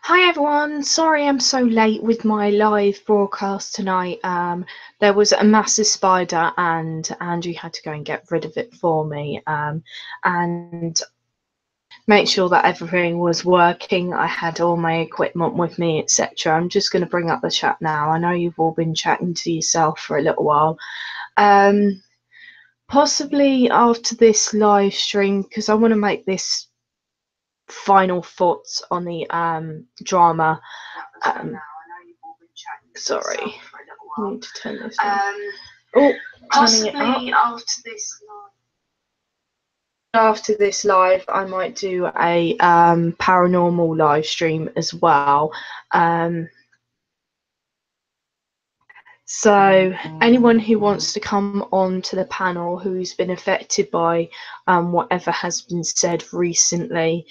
Hi everyone, sorry I'm so late with my live broadcast tonight. There was a massive spider and Andrew had to go and get rid of it for me and make sure that everything was working. I had all my equipment with me, etc. I'm just going to bring up the chat now. I know you've all been chatting to yourself for a little while. Possibly after this live stream, because I want to make this final thoughts on the drama. Sorry, I need to turn this on. Possibly after this live, I might do a paranormal live stream as well. So anyone who wants to come on to the panel who's been affected by whatever has been said recently,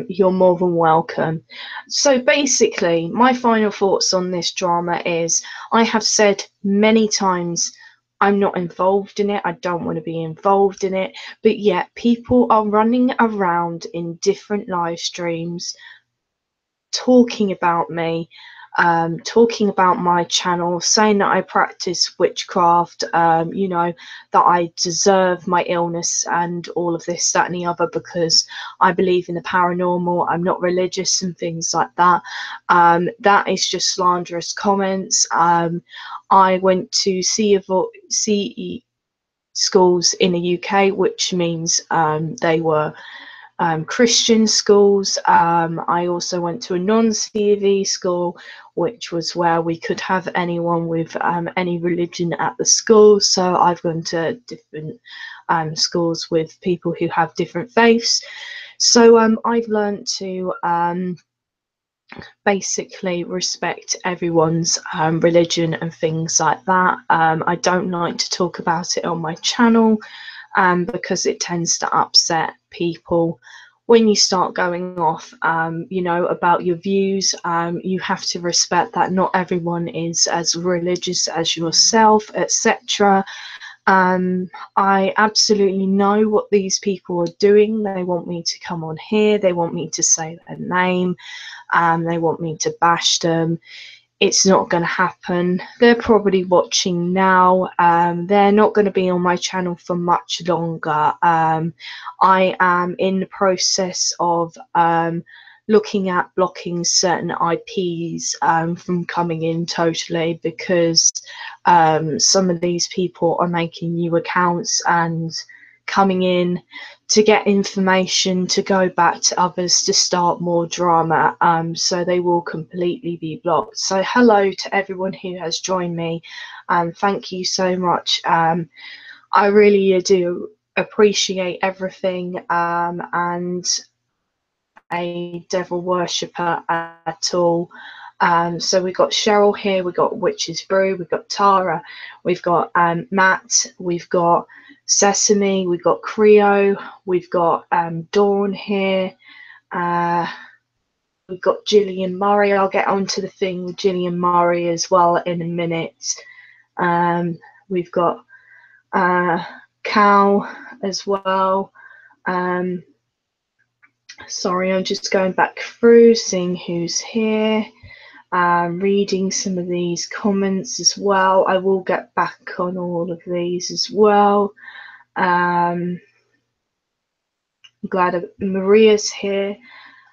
you're more than welcome. So basically, my final thoughts on this drama is I have said many times I'm not involved in it. I don't want to be involved in it. But yet people are running around in different live streams talking about me, talking about my channel, saying that I practice witchcraft, you know, that I deserve my illness and all of this, that and the other because I believe in the paranormal. I'm not religious and things like that. That is just slanderous comments. I went to CE schools in the UK, which means they were Christian schools. I also went to a non-C of E school, which was where we could have anyone with any religion at the school. So I've gone to different schools with people who have different faiths. So I've learned to basically respect everyone's religion and things like that. I don't like to talk about it on my channel because it tends to upset people. When you start going off, you know, about your views, you have to respect that not everyone is as religious as yourself, etc. I absolutely know what these people are doing. They want me to come on here. They want me to say their name. They want me to bash them. It's not going to happen. They're probably watching now. They're not going to be on my channel for much longer. I am in the process of looking at blocking certain IPs from coming in totally because some of these people are making new accounts and coming in to get information to go back to others to start more drama, so they will completely be blocked. So hello to everyone who has joined me, and thank you so much. I really do appreciate everything, and a devil worshipper at all. So we've got Cheryl here, we've got Witch's Brew, we've got Tara, we've got Matt, we've got Sesame, we've got Creo, we've got Dawn here, we've got Gillian Murray. I'll get onto the thing with Gillian Murray as well in a minute. We've got Cal as well. Sorry, I'm just going back through, seeing who's here. Reading some of these comments as well. I will get back on all of these as well. I'm glad Maria's here.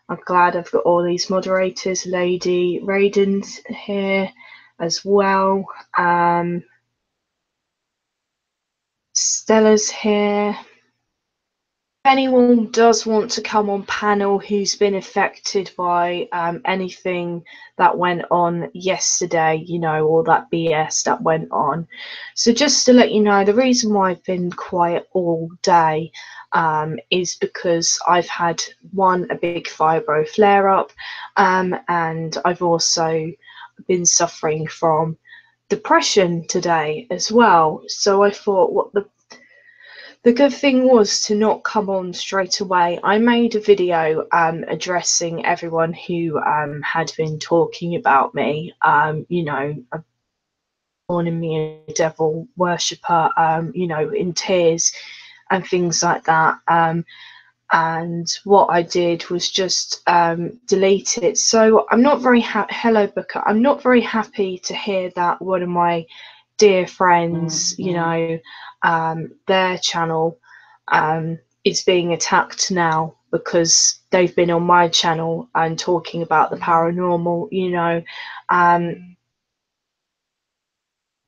I'm glad I've got all these moderators. Lady Raiden's here as well. Stella's here. If anyone does want to come on panel who's been affected by anything that went on yesterday, you know, or that BS that went on. So just to let you know, the reason why I've been quiet all day is because I've had a big fibro flare up, and I've also been suffering from depression today as well. So I thought the good thing was to not come on straight away. I made a video addressing everyone who had been talking about me, you know, calling me a devil worshipper, you know, in tears and things like that. and what I did was just delete it. So I'm not very hello Booker. I'm not very happy to hear that one of my dear friends, you know, their channel is being attacked now because they've been on my channel and talking about the paranormal, you know.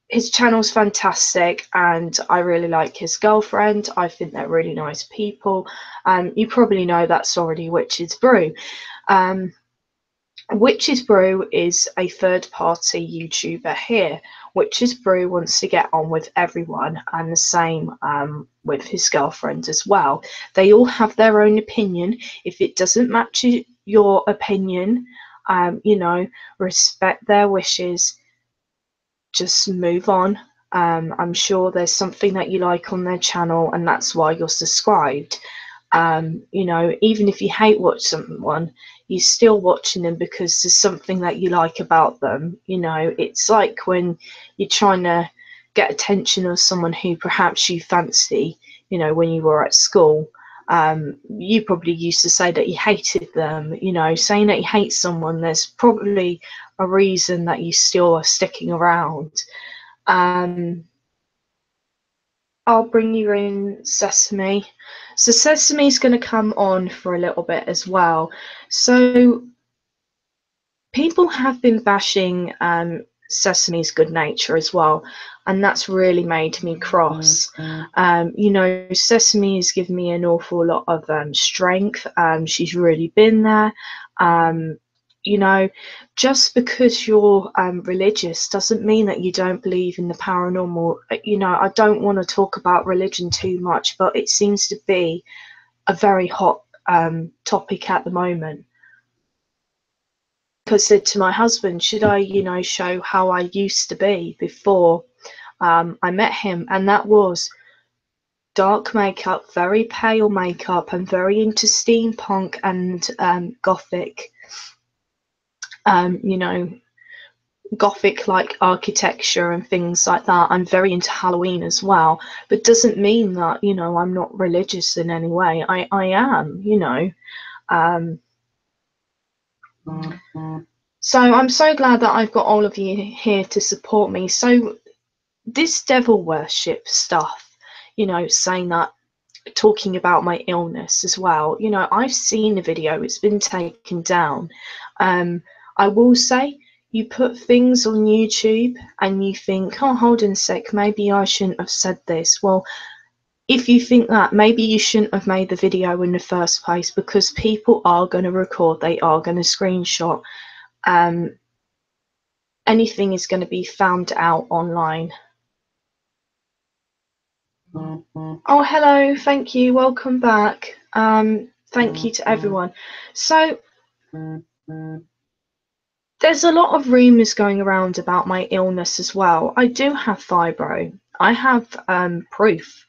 His channel's fantastic and I really like his girlfriend. I think they're really nice people. You probably know that's already Witch's Brew. Witch's Brew is a third-party YouTuber here. Witch's Brew wants to get on with everyone, and the same with his girlfriend as well. They all have their own opinion. If it doesn't match your opinion, you know, respect their wishes. Just move on. I'm sure there's something that you like on their channel, and that's why you're subscribed. You know, even if you hate watch someone, you're still watching them because there's something that you like about them. You know, it's like when you're trying to get attention of someone who perhaps you fancy, you know, when you were at school. You probably used to say that you hated them. You know, saying that you hate someone, there's probably a reason that you still are sticking around. I'll bring you in Sesame. So Sesame's going to come on for a little bit as well. So people have been bashing Sesame's good nature as well, and that's really made me cross. You know, Sesame has given me an awful lot of strength. She's really been there. You know, just because you're religious doesn't mean that you don't believe in the paranormal. You know, I don't want to talk about religion too much, but it seems to be a very hot topic at the moment. I said to my husband, should I, you know, show how I used to be before I met him? And that was dark makeup, very pale makeup, and very into steampunk and gothic. You know, gothic like architecture and things like that. I'm very into Halloween as well, but doesn't mean that, you know, I'm not religious in any way. I am, you know. So I'm so glad that I've got all of you here to support me. So this devil worship stuff, you know, saying that, talking about my illness as well, you know, I've seen the video, it's been taken down. I will say, you put things on YouTube and you think, oh, hold on a sec, maybe I shouldn't have said this. Well, if you think that, maybe you shouldn't have made the video in the first place, because people are going to record, they are going to screenshot. Anything is going to be found out online. Oh, hello, thank you, welcome back. Thank you to everyone. So there's a lot of rumours going around about my illness as well. I do have fibro. I have proof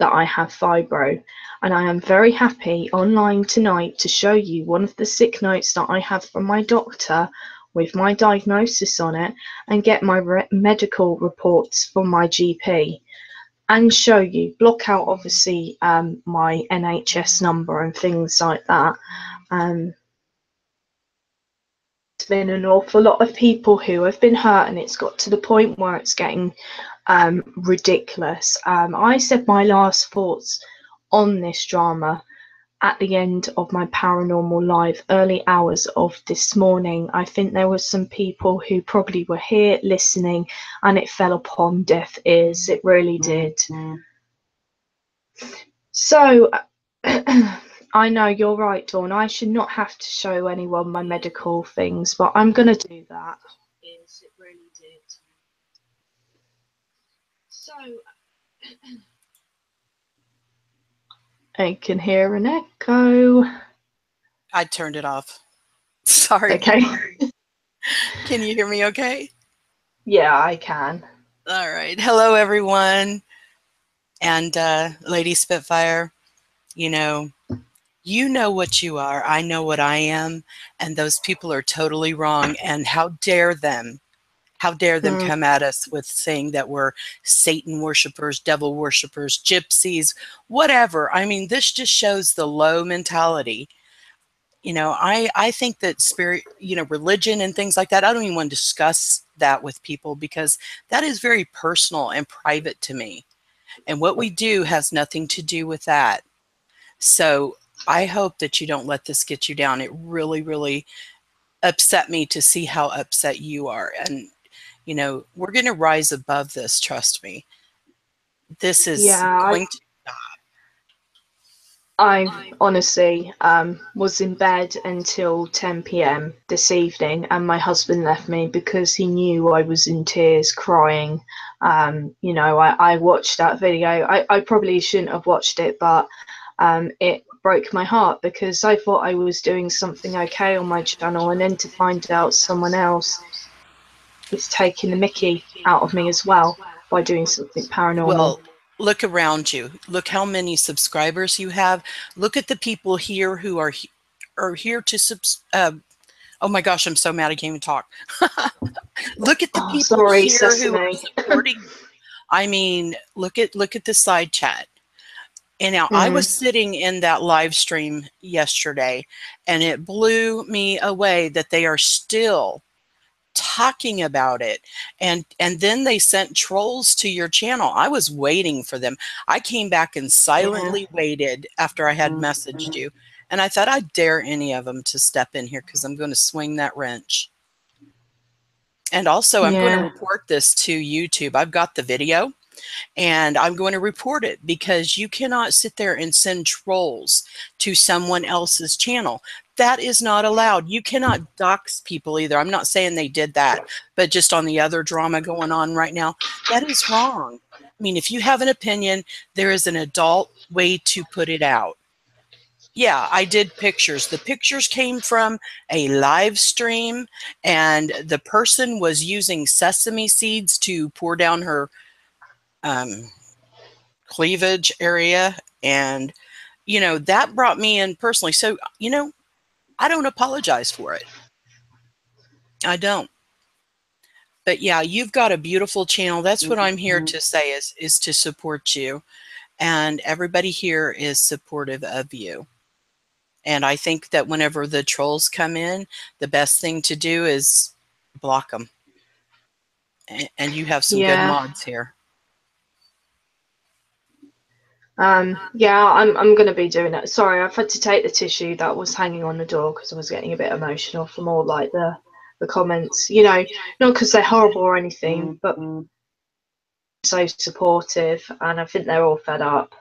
that I have fibro, and I am very happy online tonight to show you one of the sick notes that I have from my doctor with my diagnosis on it, and get my medical reports from my GP, and show you, block out obviously my NHS number and things like that. There's been an awful lot of people who have been hurt, and it's got to the point where it's getting ridiculous. I said my last thoughts on this drama at the end of my paranormal live early hours of this morning. I think there were some people who probably were here listening, and it fell upon deaf ears. It really did. So I know you're right, Dawn. I should not have to show anyone my medical things, but I'm going to do that. Yes, it really did. So I can hear an echo. I turned it off. Sorry. Okay. Can you hear me okay? Yeah, I can. All right. Hello, everyone. And Lady Spitfire, you know what you are. I know what I am. And those people are totally wrong. And how dare them How dare them come at us with saying that we're Satan worshipers, devil worshipers, gypsies, whatever. I mean, this just shows the low mentality. You know, I think that spirit, you know, religion and things like that, I don't even want to discuss that with people because that is very personal and private to me. And what we do has nothing to do with that. So I hope that you don't let this get you down. It really, really upset me to see how upset you are. And, you know, we're going to rise above this. Trust me. This is going to stop. I honestly was in bed until 10 p.m. this evening, and my husband left me because he knew I was in tears, crying. You know, I watched that video. I probably shouldn't have watched it, but it broke my heart because I thought I was doing something okay on my channel, and then to find out someone else is taking the mickey out of me as well by doing something paranormal. Well, look around you. Look how many subscribers you have. Look at the people here who are here to oh my gosh, I'm so mad I can't even talk. Look at the people here Sesame. who are supporting. I mean, look at the side chat. And now I was sitting in that live stream yesterday, and it blew me away that they are still talking about it. And then they sent trolls to your channel. I was waiting for them. I came back and silently waited after I had messaged you. And I thought I'd dare any of them to step in here because I'm going to swing that wrench. And also, I'm going to report this to YouTube. I've got the video. And I'm going to report it because you cannot sit there and send trolls to someone else's channel. That is not allowed. You cannot dox people either. I'm not saying they did that, but just on the other drama going on right now, that is wrong. I mean, if you have an opinion, there is an adult way to put it out. Yeah, I did pictures. The pictures came from a live stream, and the person was using sesame seeds to pour down her cleavage area, and you know that brought me in personally. So you know, I don't apologize for it. I don't. But yeah, you've got a beautiful channel. That's what I'm here to say is to support you, and everybody here is supportive of you. And I think that whenever the trolls come in, the best thing to do is block them. And you have some good mods here. Yeah, I'm gonna be doing that. Sorry, I've had to take the tissue that was hanging on the door because I was getting a bit emotional from all like the comments. You know, not because they're horrible or anything, but so supportive, and I think they're all fed up.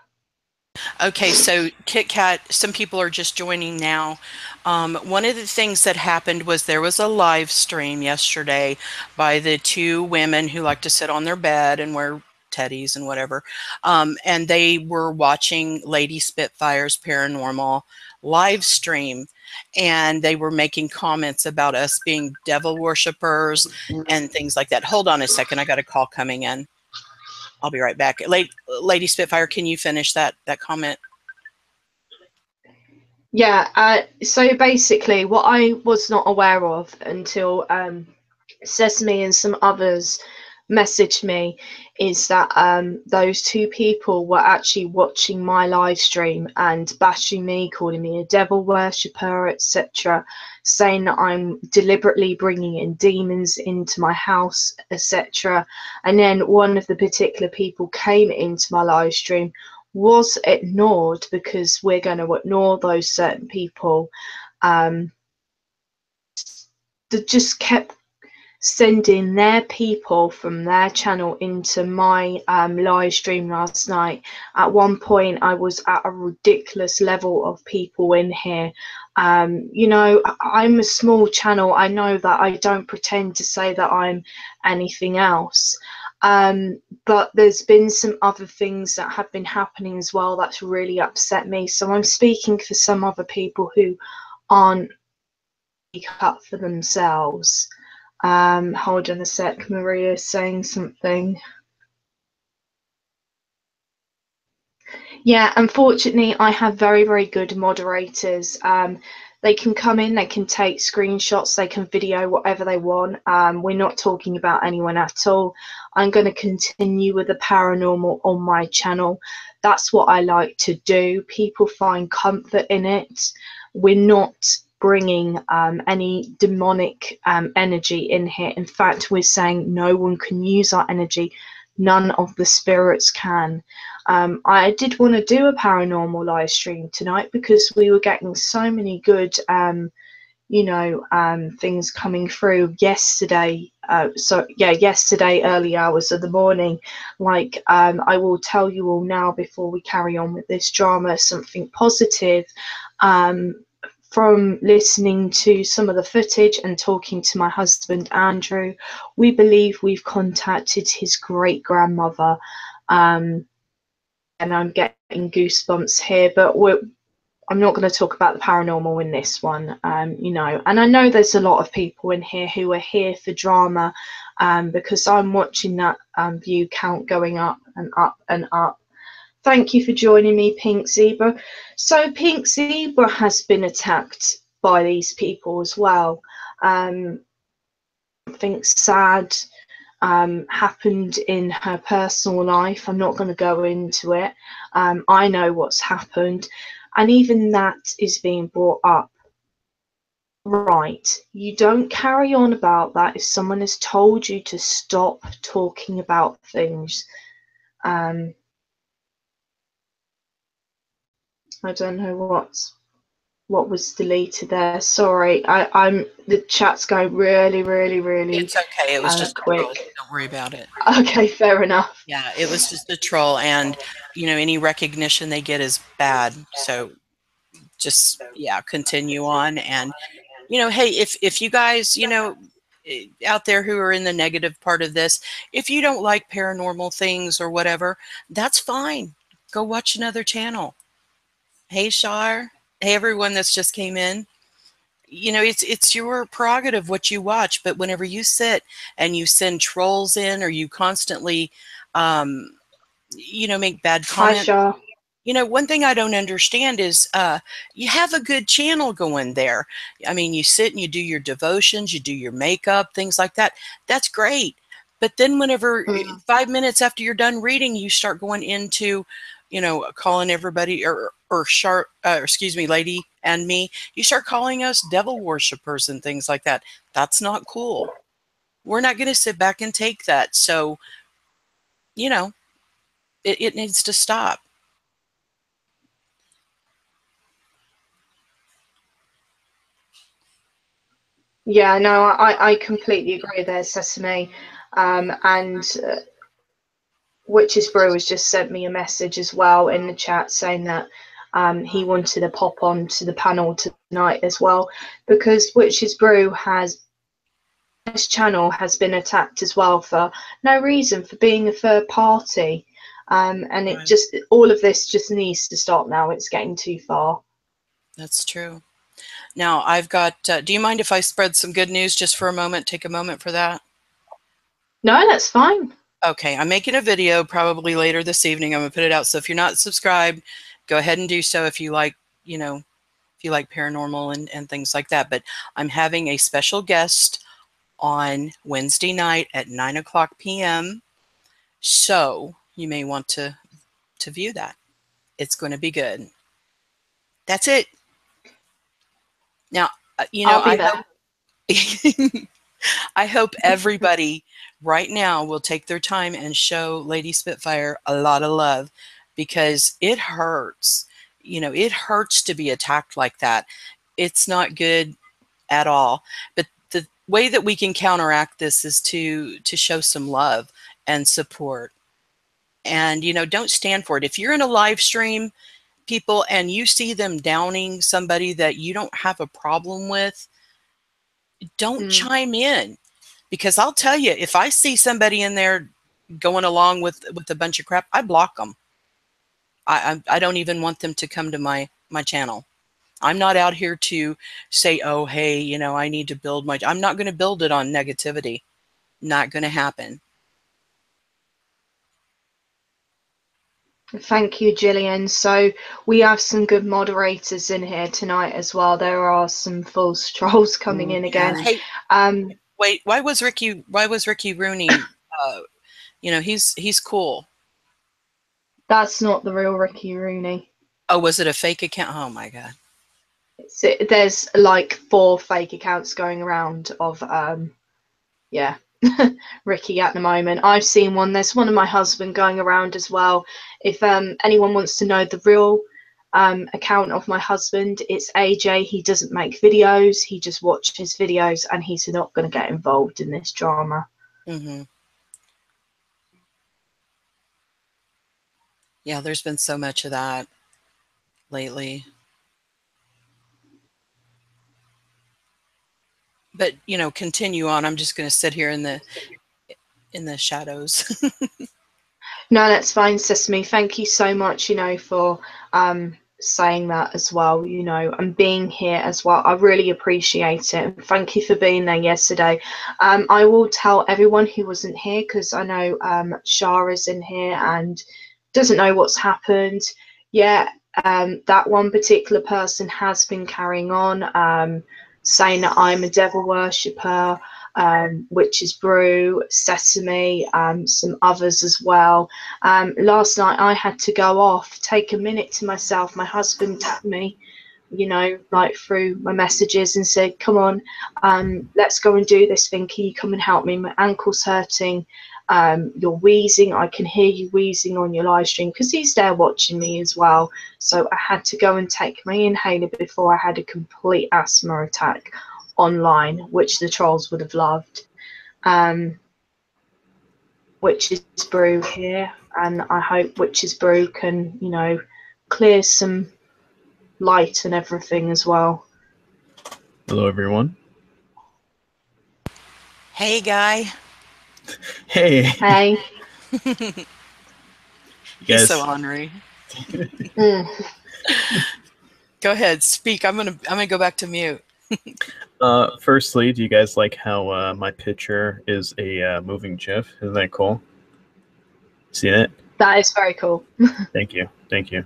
Okay, so Kit Kat, some people are just joining now. One of the things that happened was there was a live stream yesterday by the two women who like to sit on their bed and wear teddies and whatever. And they were watching Lady Spitfire's Paranormal live stream. And they were making comments about us being devil worshippers and things like that. Hold on a second. I got a call coming in. I'll be right back. Lady Spitfire, can you finish that comment? Yeah, so basically what I was not aware of until Sesame and some others messaged me is that those two people were actually watching my live stream and bashing me, calling me a devil worshipper, etc., saying that I'm deliberately bringing in demons into my house, etc. And then one of the particular people came into my live stream, was ignored because we're going to ignore those certain people. That just kept sending their people from their channel into my live stream last night. At one point I was at a ridiculous level of people in here. You know, I'm a small channel. I know that. I don't pretend to say that I'm anything else. But there's been some other things that have been happening as well that's really upset me. So I'm speaking for some other people who aren't up for themselves. Hold on a sec, Maria's saying something. Yeah, unfortunately, I have very, very good moderators. They can come in, they can take screenshots, they can video whatever they want. We're not talking about anyone at all. I'm going to continue with the paranormal on my channel. That's what I like to do. People find comfort in it. We're not bringing any demonic energy in here. In fact, we're saying no one can use our energy. None of the spirits can. I did want to do a paranormal live stream tonight because we were getting so many good, things coming through yesterday. Yesterday, early hours of the morning. Like, I will tell you all now before we carry on with this drama, something positive. From listening to some of the footage and talking to my husband Andrew, we believe we've contacted his great grandmother. And I'm getting goosebumps here, but I'm not going to talk about the paranormal in this one, and I know there's a lot of people in here who are here for drama, because I'm watching that view count going up and up and up. Thank you for joining me, Pink Zebra. So Pink Zebra has been attacked by these people as well. Something sad happened in her personal life. I'm not going to go into it. I know what's happened, and even that is being brought up. Right, you don't carry on about that if someone has told you to stop talking about things. I don't know what was deleted there. Sorry, I'm the chat's going really, really, really. It's okay. It was just quick. Don't worry about it. Okay, fair enough. Yeah, it was just a troll, and any recognition they get is bad. So just continue on, and hey, if you guys out there who are in the negative part of this, if you don't like paranormal things or whatever, that's fine. Go watch another channel. Hey, Shar. Hey, everyone that's just came in. It's your prerogative what you watch, but whenever you sit and you send trolls in, or you constantly, make bad comments. Hi, Shar. One thing I don't understand is you have a good channel going there. I mean, you sit and you do your devotions, you do your makeup, things like that. That's great. But then whenever 5 minutes after you're done reading, you start going into, calling everybody lady and me, you start calling us devil worshipers and things like that. That's not cool. We're not going to sit back and take that. So, it needs to stop. Yeah, no, I completely agree there, Sesame. And Witch's Brew has just sent me a message as well in the chat saying that he wanted to pop on to the panel tonight as well, because Witch's Brew this channel has been attacked as well for no reason, for being a third party. And it just, all of this just needs to stop now. It's getting too far. That's true. Now I've got, do you mind if I spread some good news just for a moment? Take a moment for that. No, that's fine. Okay, I'm making a video probably later this evening. I'm gonna put it out. So if you're not subscribed, go ahead and do so if you like, if you like paranormal and things like that. But I'm having a special guest on Wednesday night at 9:00 p.m. So you may want to view that. It's going to be good. That's it. Now, I'll be there. I hope everybody right now will take their time and show Lady Spitfire a lot of love, because it hurts. It hurts to be attacked like that. It's not good at all. But the way that we can counteract this is to show some love and support. And, don't stand for it. If you're in a live stream, people, and you see them downing somebody that you don't have a problem with, don't chime in. Because I'll tell you, if I see somebody in there going along with a bunch of crap, I block them. I don't even want them to come to my channel. I'm not out here to say, oh, hey, I need to build I'm not going to build it on negativity. Not going to happen. Thank you, Gillian. So we have some good moderators in here tonight as well. There are some false trolls coming in Yeah. again. Hey, wait. Why was Ricky Rooney? You know, he's cool. That's not the real Ricky Rooney. Oh, was it a fake account? Oh my god. There's like 4 fake accounts going around of yeah. Ricky at the moment. I've seen one. There's one of my husband going around as well. If anyone wants to know the real account of my husband, it's AJ. He doesn't make videos. He just watches videos, and he's not going to get involved in this drama. Mm-hmm. Yeah, there's been so much of that lately. But you know, continue on. I'm just going to sit here in the shadows. No, that's fine, Sesame. Thank you so much, for saying that as well, and being here as well. I really appreciate it. Thank you for being there yesterday. I will tell everyone who wasn't here, because I know Shara's in here and doesn't know what's happened. Yeah, that one particular person has been carrying on, saying that I'm a devil worshipper, Witch's Brew, Sesame, some others as well. Last night I had to go off, take a minute to myself. My husband tapped me, like through my messages and said, come on, let's go and do this thing. Can you come and help me? My ankle's hurting. You're wheezing. I can hear you wheezing on your live stream, because he's there watching me as well. So I had to go and take my inhaler before I had a complete asthma attack online, which the trolls would have loved. Witch's Brew here, and I hope Witch's Brew can, clear some light and everything as well. Hello, everyone. Hey, guy. Hey. Hey. He's so ornery. Go ahead, speak. I'm gonna go back to mute. Firstly, do you guys like how my picture is a moving GIF? Isn't that cool? Seen it? That is very cool. Thank you. Thank you.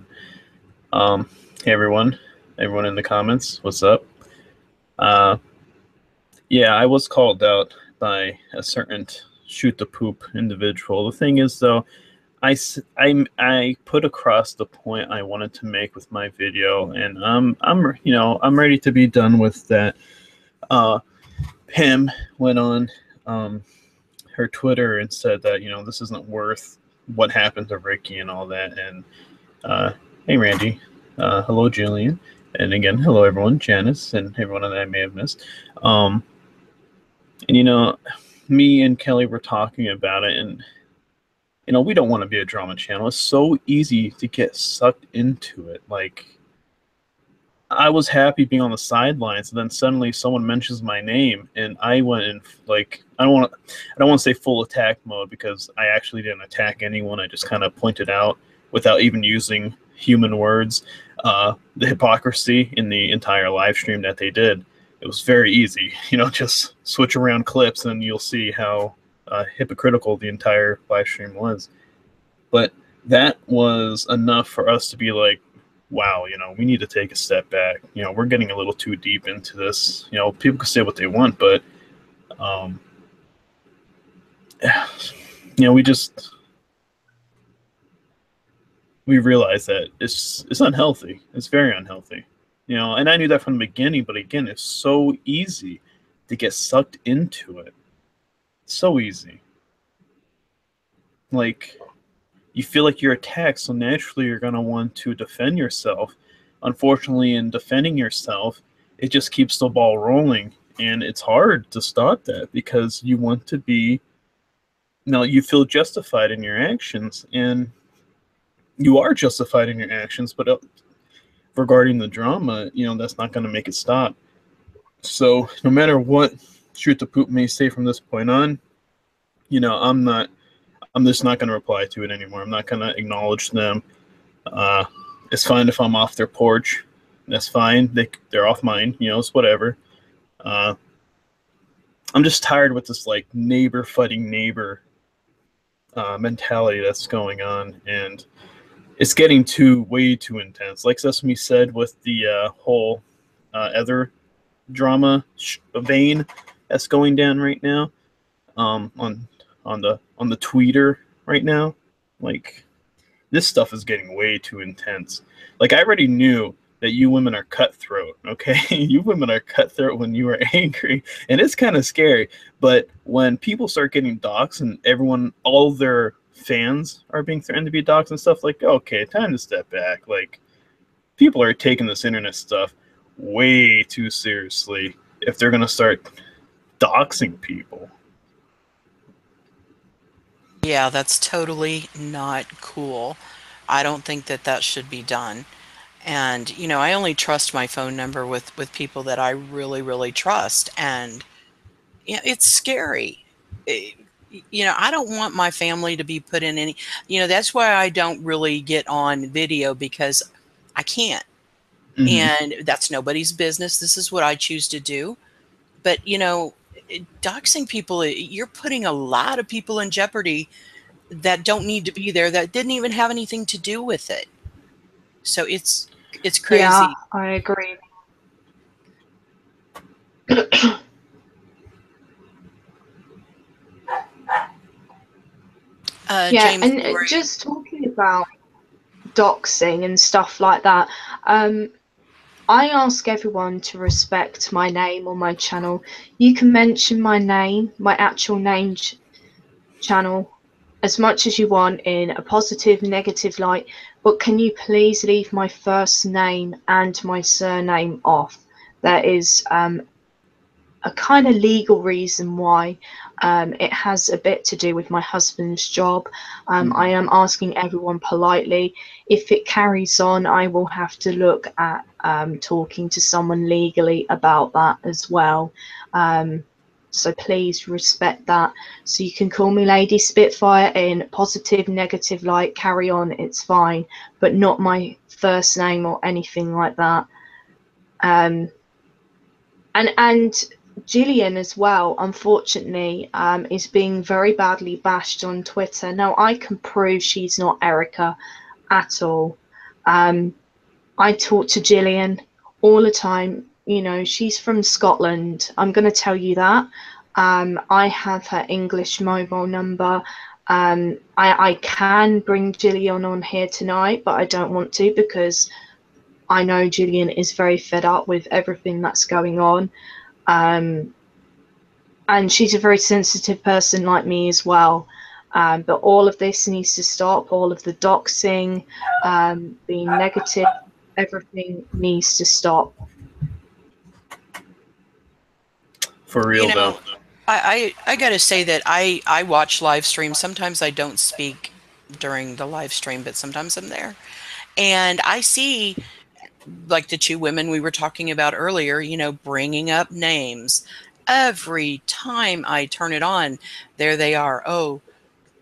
Hey, everyone in the comments, what's up? Yeah, I was called out by a certain shoot the poop individual. The thing is, though, I put across the point I wanted to make with my video, and I'm ready to be done with that. Pam went on her Twitter and said that this isn't worth what happened to Ricky and all that. And hey, Randy, hello, Jillian, and again, hello, everyone, Janice, and everyone that I may have missed. And me and Kelly were talking about it, and we don't want to be a drama channel. It's so easy to get sucked into it. Like, I was happy being on the sidelines, and then suddenly someone mentions my name, and I went in like I don't want to say full attack mode, because I actually didn't attack anyone. I just kind of pointed out, without even using human words, the hypocrisy in the entire live stream that they did. It was very easy, just switch around clips, and you'll see how hypocritical the entire live stream was. But that was enough for us to be like, wow, we need to take a step back. We're getting a little too deep into this. People can say what they want, but we realize that it's unhealthy. It's very unhealthy. And I knew that from the beginning, but again, it's so easy to get sucked into it. So easy. Like, you feel like you're attacked, so naturally you're going to want to defend yourself. Unfortunately, in defending yourself, it just keeps the ball rolling, and it's hard to stop that, because you want to be, you feel justified in your actions, and you are justified in your actions, but regarding the drama, that's not going to make it stop. So no matter what Shoot the Poop may say from this point on, I'm just not going to reply to it anymore. I'm not going to acknowledge them. It's fine if I'm off their porch. That's fine. They're off mine. It's whatever. I'm just tired with this like neighbor fighting neighbor mentality that's going on, and it's getting way too intense. Like Sesame said with the whole other drama vein that's going down right now, on the tweeter right now. Like, this stuff is getting way too intense. Like, I already knew that you women are cutthroat, okay? You women are cutthroat when you are angry, and it's kind of scary. But when people start getting doxxed and all their fans are being threatened to be doxxed and stuff, like, okay, time to step back. Like, people are taking this internet stuff way too seriously if they're going to start doxing people. Yeah, that's totally not cool. I don't think that that should be done. And, you know, I only trust my phone number with people that I really, really trust. And yeah, it's scary. Eh, you know, I don't want my family to be put in any, you know, that's why I don't really get on video, because I can't. Mm-hmm. And that's nobody's business. This is what I choose to do. But, you know, doxing people, you're putting a lot of people in jeopardy that don't need to be there, that didn't even have anything to do with it. So it's Yeah, crazy. I agree. Yeah, James, and you were, just talking about doxing and stuff like that, I ask everyone to respect my name on my channel. You can mention my name, my actual name channel, as much as you want in a positive, negative light, but can you please leave my first name and my surname off? There is a kind of legal reason why. It has a bit to do with my husband's job. I am asking everyone politely. If it carries on, I will have to look at talking to someone legally about that as well. So please respect that. So you can call me Lady Spitfire in positive, negative light, carry on, it's fine, but not my first name or anything like that. And Gillian as well, unfortunately, is being very badly bashed on Twitter. Now, I can prove she's not Erica at all. I talk to Gillian all the time. You know, she's from Scotland. I'm going to tell you that. I have her English mobile number. I can bring Gillian on here tonight, but I don't want to, because I know Gillian is very fed up with everything that's going on. And she's a very sensitive person like me as well. But all of this needs to stop. All of the doxing, being negative, everything needs to stop. For real, you know, though. I got to say that I watch live streams. Sometimes I don't speak during the live stream, but sometimes I'm there. And I see, like the two women we were talking about earlier, you know, bringing up names. Every time I turn it on, there they are. Oh,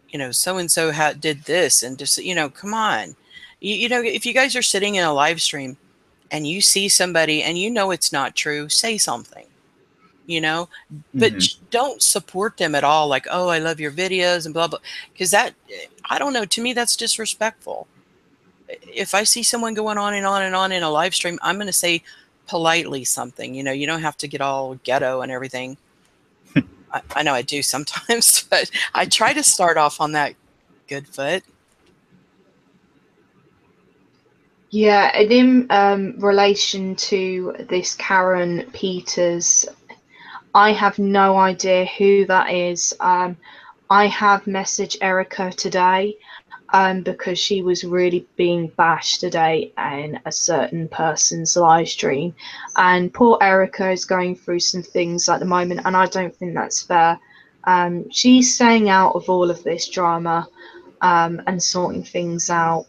you know, so and so did this, and just, you know, come on. You know, if you guys are sitting in a live stream and you see somebody and you know it's not true, say something. You know, but don't support them at all. Like, oh, I love your videos and blah blah, because that, I don't know. To me, that's disrespectful. If I see someone going on and on and on in a live stream, I'm going to say politely something. You know, you don't have to get all ghetto and everything. I know I do sometimes, but I try to start off on that good foot. Yeah, and in relation to this Karen Peters, I have no idea who that is. I have messaged Erica today, because she was really being bashed today in a certain person's live stream. And poor Erica is going through some things at the moment, and I don't think that's fair. She's staying out of all of this drama, and sorting things out.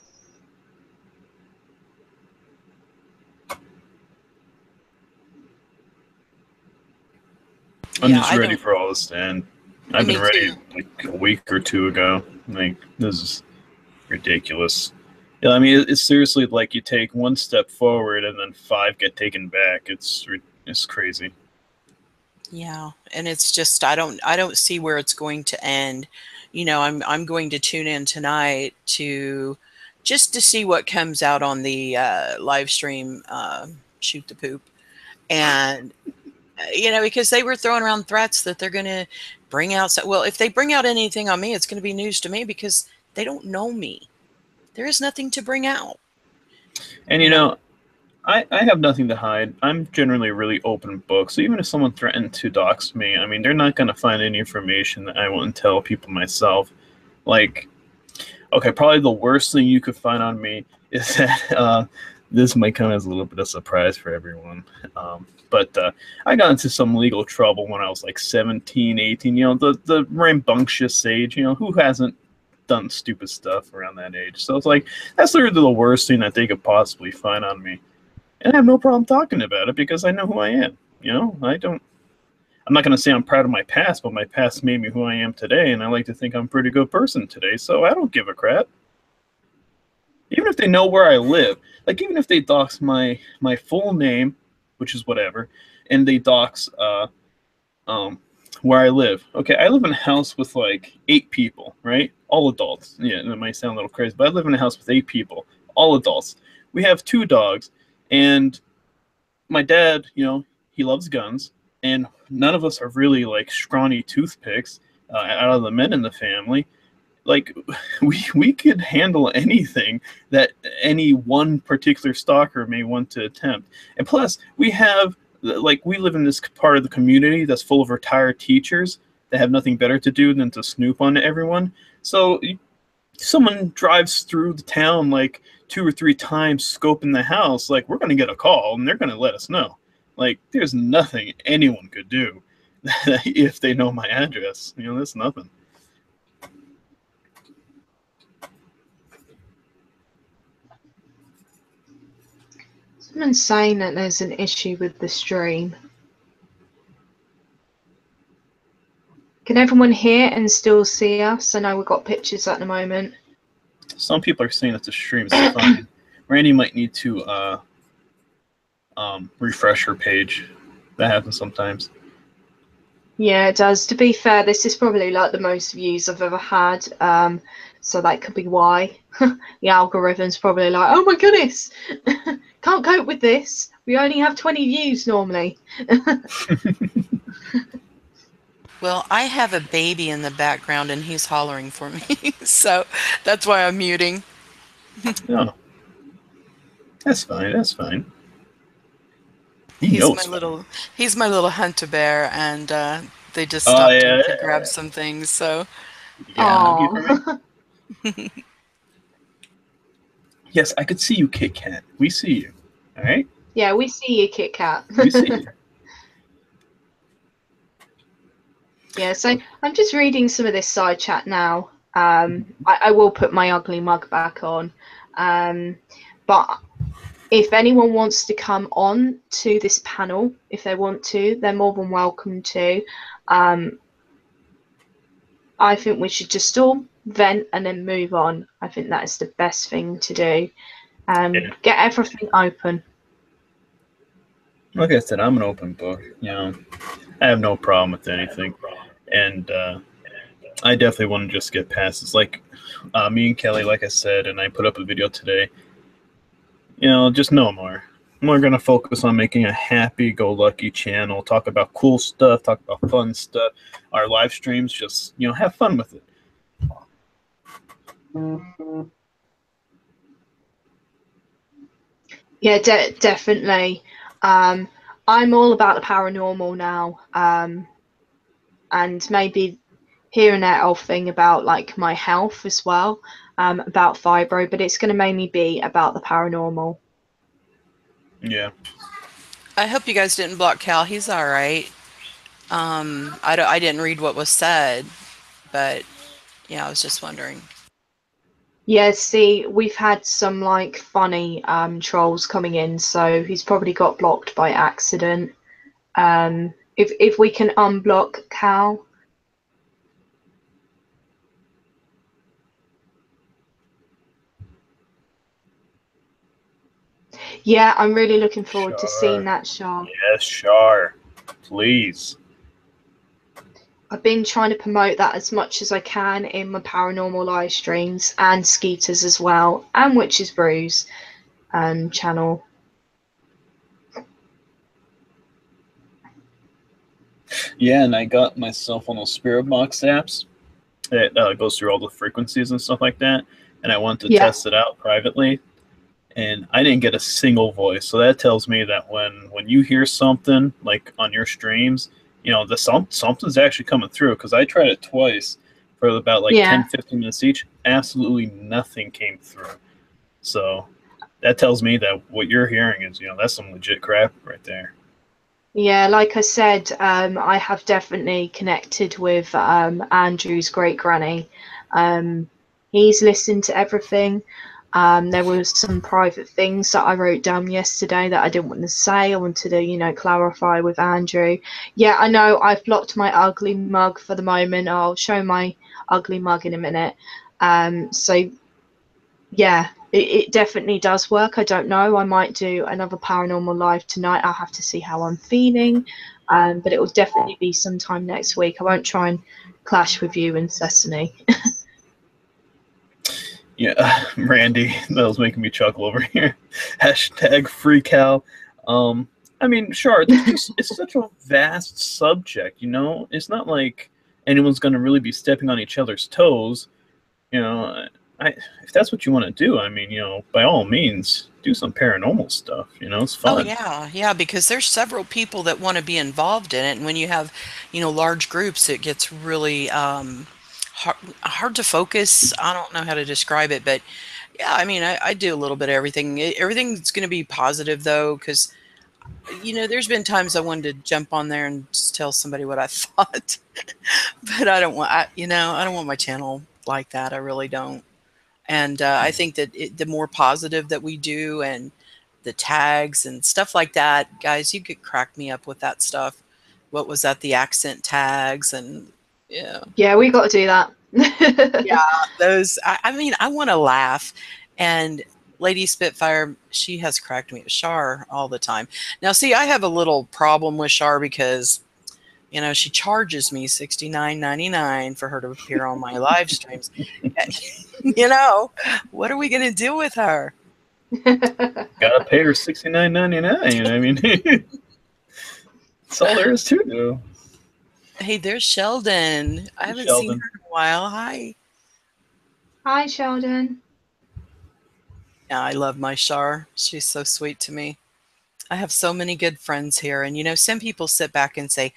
I'm Yeah, just I ready don't. for all this to end. I've been Me ready too. like a week or two ago. Like, this is ridiculous. Yeah, I mean, it's seriously like you take one step forward and then 5 get taken back. It's crazy. Yeah, and it's just, I don't see where it's going to end. You know, I'm going to tune in tonight to just to see what comes out on the live stream, Shoot the Poop. And, because they were throwing around threats that they're going to bring out. Well, if they bring out anything on me, it's going to be news to me because they don't know me. There is nothing to bring out. And, I have nothing to hide. I'm generally a really open book. So even if someone threatened to dox me, I mean, they're not going to find any information that I wouldn't tell people myself. Like, okay, probably the worst thing you could find on me is that this might come as a little bit of a surprise for everyone. But I got into some legal trouble when I was like 17, 18, the rambunctious age, who hasn't done stupid stuff around that age? So it's like, that's literally the worst thing that they could possibly find on me. And I have no problem talking about it because I know who I am. I'm not going to say I'm proud of my past, but my past made me who I am today, and I like to think I'm a pretty good person today, so I don't give a crap. Even if they know where I live, like even if they dox my full name, which is whatever, and they dox where I live. Okay, I live in a house with like 8 people, right? All adults. Yeah, that might sound a little crazy, but I live in a house with 8 people, all adults. We have 2 dogs, and my dad, he loves guns, and none of us are really like scrawny toothpicks out of the men in the family. Like, we could handle anything that any one particular stalker may want to attempt. And plus, we live in this part of the community that's full of retired teachers that have nothing better to do than to snoop on everyone. So someone drives through the town like 2 or 3 times scoping the house, like, we're going to get a call and they're going to let us know. Like, there's nothing anyone could do if they know my address. There's nothing. Someone's saying that there's an issue with the stream. Can everyone hear and still see us? I know we've got pictures at the moment. Some people are saying that the stream is fine. Randy might need to refresh her page. That happens sometimes. Yeah, it does. To be fair, this is probably like the most views I've ever had. So that could be why. The algorithm's probably like, oh my goodness, can't cope with this. We only have 20 views normally. Well, I have a baby in the background and he's hollering for me. So that's why I'm muting. Oh. That's fine. That's fine. He's my little hunter bear, and they just stopped in to grab some things. So, yeah. Yes, I could see you, Kit Kat. We see you. All right. Yeah, we see you, Kit Kat. We see you. Yeah, so I'm just reading some of this side chat now. I will put my ugly mug back on. But if anyone wants to come on to this panel, if they want to, they're more than welcome to. I think we should just all vent and then move on. I think that is the best thing to do. Get everything open. Like I said, I'm an open book. I have no problem with anything. And I definitely want to just get past this. Like me and Kelly, like I said, and I put up a video today, just no more. We're going to focus on making a happy-go-lucky channel, talk about cool stuff, talk about fun stuff. Our live streams, just, have fun with it. Yeah, definitely. I'm all about the paranormal now. And maybe here and there I'll think about like my health as well, about fibro, but it's going to mainly be about the paranormal. Yeah. I hope you guys didn't block Cal. He's all right. I didn't read what was said, but yeah, I was just wondering. Yeah, see, we've had some like funny trolls coming in, so he's probably got blocked by accident. If we can unblock Cal. Yeah, I'm really looking forward to seeing that, Sean. Yes, sure. Please. I've been trying to promote that as much as I can in my paranormal live streams and Skeeters as well, and Witches Brews channel. Yeah, and I got myself one of those spirit box apps. It goes through all the frequencies and stuff like that, and I wanted to test it out privately, and I didn't get a single voice. So that tells me that when you hear something like on your streams, you know, something's actually coming through, because I tried it twice for about like 10-15 minutes each. Absolutely nothing came through. So that tells me that what you're hearing is, you know, that's some legit crap right there. Yeah, like I said, I have definitely connected with Andrew's great granny. He's listened to everything. There was some private things that I wrote down yesterday that I didn't want to say. I wanted to, you know, clarify with Andrew. Yeah, I know I've blocked my ugly mug for the moment. I'll show my ugly mug in a minute. So yeah, it definitely does work. I don't know. I might do another paranormal live tonight. I'll have to see how I'm feeling. But it will definitely be sometime next week. I won't try and clash with you and Sesame. Yeah, Randy, that was making me chuckle over here. Hashtag free cow. I mean, sure, it's such a vast subject, you know? It's not like anyone's going to really be stepping on each other's toes. You know, if that's what you want to do, I mean, you know, by all means, do some paranormal stuff. You know, it's fun. Oh yeah, because there's several people that want to be involved in it, and when you have, you know, large groups, it gets really hard to focus. I don't know how to describe it, but yeah, I mean, I do a little bit of everything. Everything's going to be positive though, because you know, there's been times I wanted to jump on there and just tell somebody what I thought, but I don't want, you know, I don't want my channel like that. I really don't. And I think that the more positive that we do, and the tags and stuff like that, guys, you could crack me up with that stuff. What was that? The accent tags and yeah. Yeah, we got to do that. Yeah, those. I mean, I want to laugh. And Lady Spitfire, she has cracked me at Shar all the time. Now, see, I have a little problem with Shar because, you know, she charges me $69.99 for her to appear on my live streams. You know, what are we going to do with her? Gotta pay her $69.99. I mean, that's all there is to do. Hey, there's Sheldon. I haven't seen her in a while. Hi. Hi, Sheldon. Yeah, I love my Shar. She's so sweet to me. I have so many good friends here. And, you know, some people sit back and say,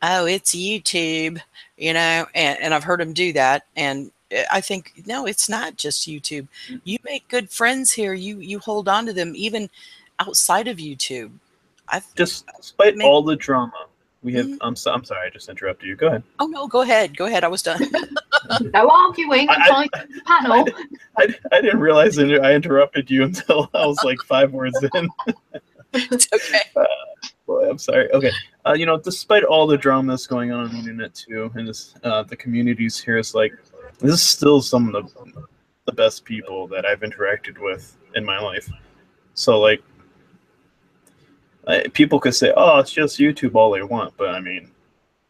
oh, it's YouTube, you know, and I've heard them do that. And I think, no, it's not just YouTube. You make good friends here. You hold on to them even outside of YouTube. Despite all the drama we have, I'm sorry, I just interrupted you. Go ahead. Oh no, go ahead. Go ahead. I was done. No arguing. Inside the panel. I didn't realize I interrupted you until I was like 5 words in. It's okay. Boy, I'm sorry. Okay. You know, despite all the drama that's going on the internet too, and this, the communities here, it's like, this is still some of the best people that I've interacted with in my life. So, like, people could say, oh, it's just YouTube all they want, but I mean,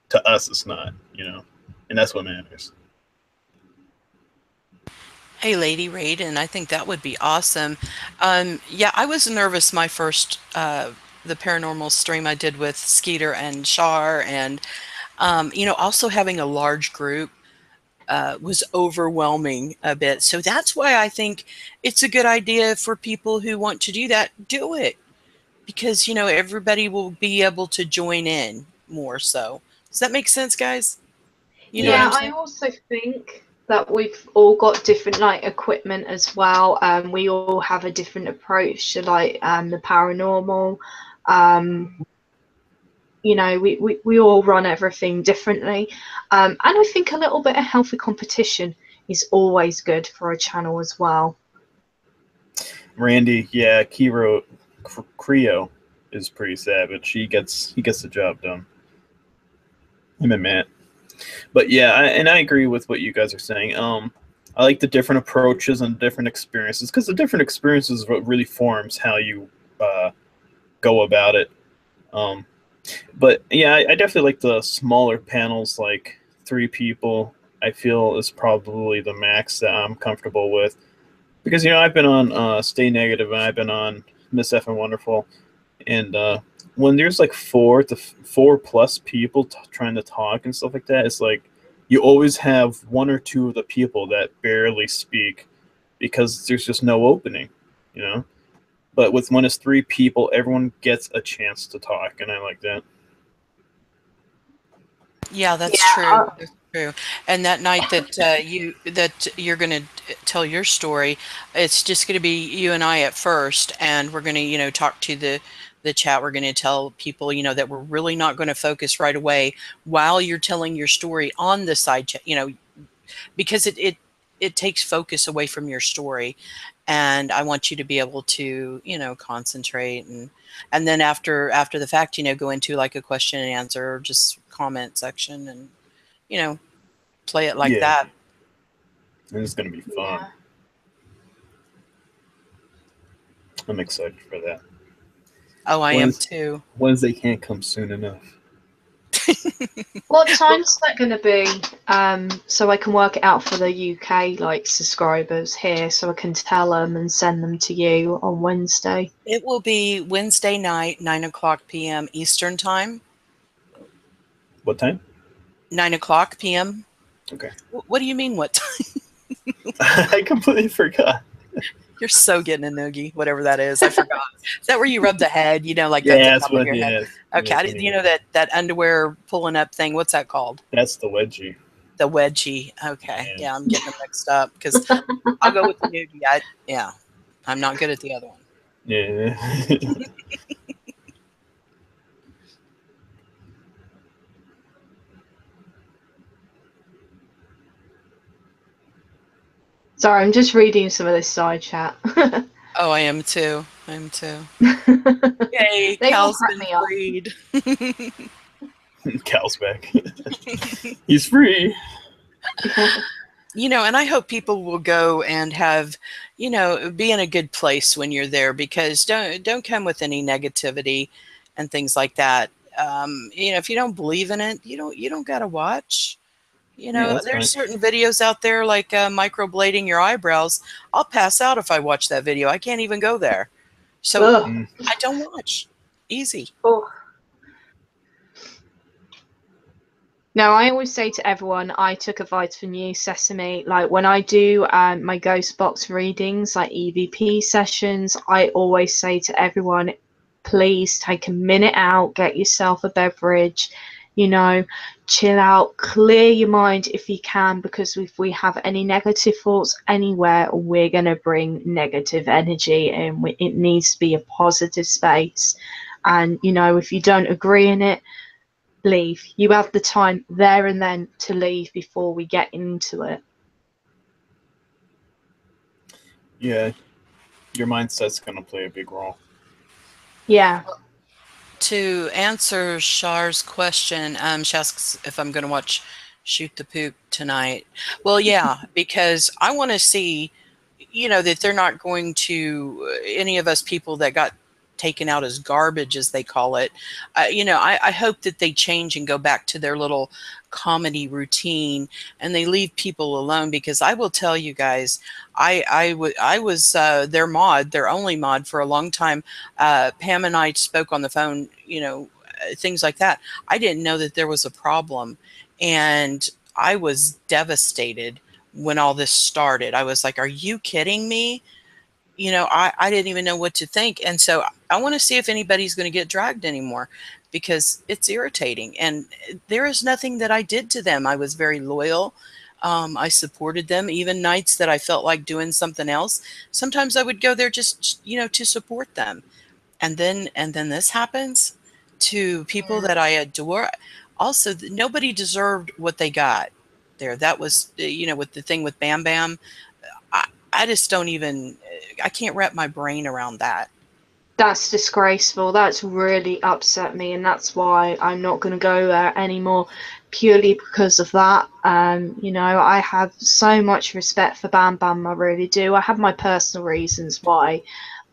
to us, it's not, you know, and that's what matters. Hey, Lady Raiden, I think that would be awesome. Yeah, I was nervous my first, the paranormal stream I did with Skeeter and Shar, and, you know, also having a large group was overwhelming a bit. So that's why I think it's a good idea for people who want to do that, do it. Because, you know, everybody will be able to join in more so. Does that make sense, guys? You know what I'm saying? I also think that we've all got different like equipment as well. We all have a different approach to like the paranormal. You know, we all run everything differently. And I think a little bit of healthy competition is always good for a channel as well. Randy, yeah, Creo is pretty savage. He gets the job done. Him and Matt. But yeah, I agree with what you guys are saying. I like the different approaches and different experiences, because the different experiences is what really forms how you go about it. But yeah, I definitely like the smaller panels, like 3 people, I feel is probably the max that I'm comfortable with. Because, you know, I've been on Stay Negative and I've been on Miss F and Wonderful. And when there's like 4 plus people trying to talk and stuff like that, it's like you always have 1 or 2 of the people that barely speak because there's just no opening, you know? But when it's 3 people, everyone gets a chance to talk, and I like that. Yeah, that's Yeah, true. That's true. And that night that you're going to tell your story, it's just going to be you and I at first, and we're going to, you know, talk to the chat. We're going to tell people, you know, that we're really not going to focus right away while you're telling your story on the side chat, you know, because it takes focus away from your story, and I want you to be able to, you know, concentrate, and then after the fact, you know, go into like a question and answer or just comment section, and, you know, play it like that. And it's going to be fun. yeah. I'm excited for that. Oh, I am too. Wednesday can't come soon enough. What time's that going to be? So I can work it out for the UK like subscribers here, so I can tell them and send them to you on Wednesday. It will be Wednesday night, 9:00 p.m. Eastern time. What time? 9:00 p.m. Okay. What do you mean, what time? I completely forgot. You're so getting a noogie, whatever that is. I forgot. Is that where you rub the head? You know, like Yeah, that's that's on what your it head. is. Okay, you know that underwear pulling up thing. What's that called? That's the wedgie. The wedgie. Okay, yeah, I'm getting them mixed up because I'll go with the noogie. Yeah, I'm not good at the other one. Yeah. Sorry, I'm just reading some of this side chat. Oh, I am too. Yay, They all Cal's crack been me up. freed. Cal's back. He's free. You know, and I hope people will go and have, you know, be in a good place when you're there, because don't come with any negativity and things like that. You know, if you don't believe in it, you don't got to watch. You know, Yeah, there's fine. certain videos out there like microblading your eyebrows. I'll pass out if I watch that video. I can't even go there. So I don't watch. Easy. Oh. No, I always say to everyone, I took advice from you, Sesame. Like when I do my ghost box readings, like EVP sessions, I always say to everyone, please take a minute out, get yourself a beverage, you know, chill out, clear your mind if you can, because if we have any negative thoughts anywhere, we're going to bring negative energy, and it needs to be a positive space. And, you know, if you don't agree in it, leave. You have the time there and then to leave before we get into it. Yeah, your mindset's going to play a big role. Yeah. To answer Char's question, she asks if I'm going to watch Shoot the Poop tonight. Well, yeah, because I want to see, you know, that they're not going to, any of us people that got taken out as garbage, as they call it. You know, I hope that they change and go back to their little comedy routine and they leave people alone, because I will tell you guys, I was their only mod for a long time. Pam and I spoke on the phone, you know, things like that. I didn't know that there was a problem, and I was devastated when all this started. I was like, are you kidding me? You know, I didn't even know what to think. And so I want to see if anybody's going to get dragged anymore, because it's irritating. And there is nothing that I did to them. I was very loyal. I supported them, even nights that I felt like doing something else. Sometimes I would go there just, you know, to support them. And then this happens to people that I adore. Also, nobody deserved what they got there. That was, you know, with the thing with Bam Bam. I just don't even, I can't wrap my brain around that. That's disgraceful. That's really upset me, and that's why I'm not going to go there anymore, purely because of that. You know, I have so much respect for Bam Bam, I really do. I have my personal reasons why,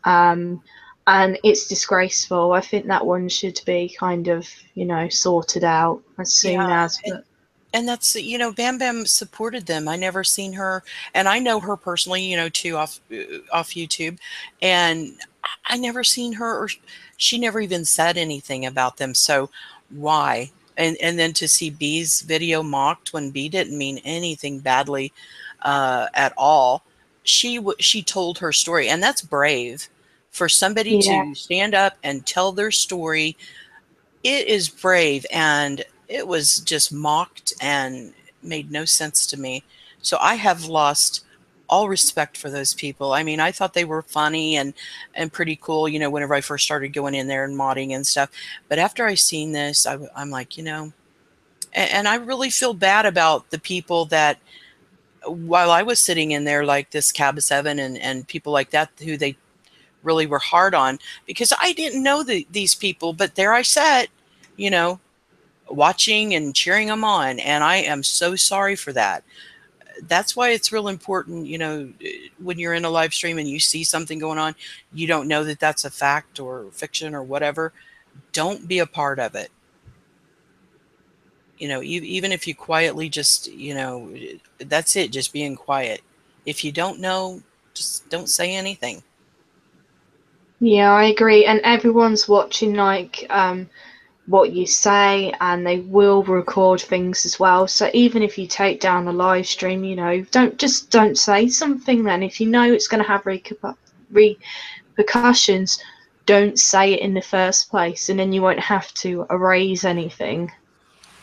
and it's disgraceful. I think that one should be kind of, you know, sorted out as soon as. But And that's, Bam Bam supported them. I never seen her, and I know her personally, too, off YouTube, and I never seen her, or she never even said anything about them. So why? And then to see B's video mocked when B didn't mean anything badly at all. She told her story, and that's brave for somebody Yeah. to stand up and tell their story. It is brave, and it was just mocked and made no sense to me. So I have lost all respect for those people. I mean, I thought they were funny and pretty cool, whenever I first started going in there and modding and stuff. But after I seen this, I'm like, and I really feel bad about the people that, while I was sitting in there, like this Cab 7 and people like that, who they really were hard on, because I didn't know these people, but there I sat, you know, watching and cheering them on. And I am so sorry for that. That's why it's real important, when you're in a live stream and you see something going on, you don't know that that's a fact or fiction or whatever. Don't be a part of it. Even if you quietly just, that's it, just being quiet. If you don't know, just don't say anything. Yeah, I agree. And everyone's watching what you say, and they will record things as well. So even if you take down a live stream, don't say something then. If you know it's going to have repercussions, don't say it in the first place, and then you won't have to erase anything.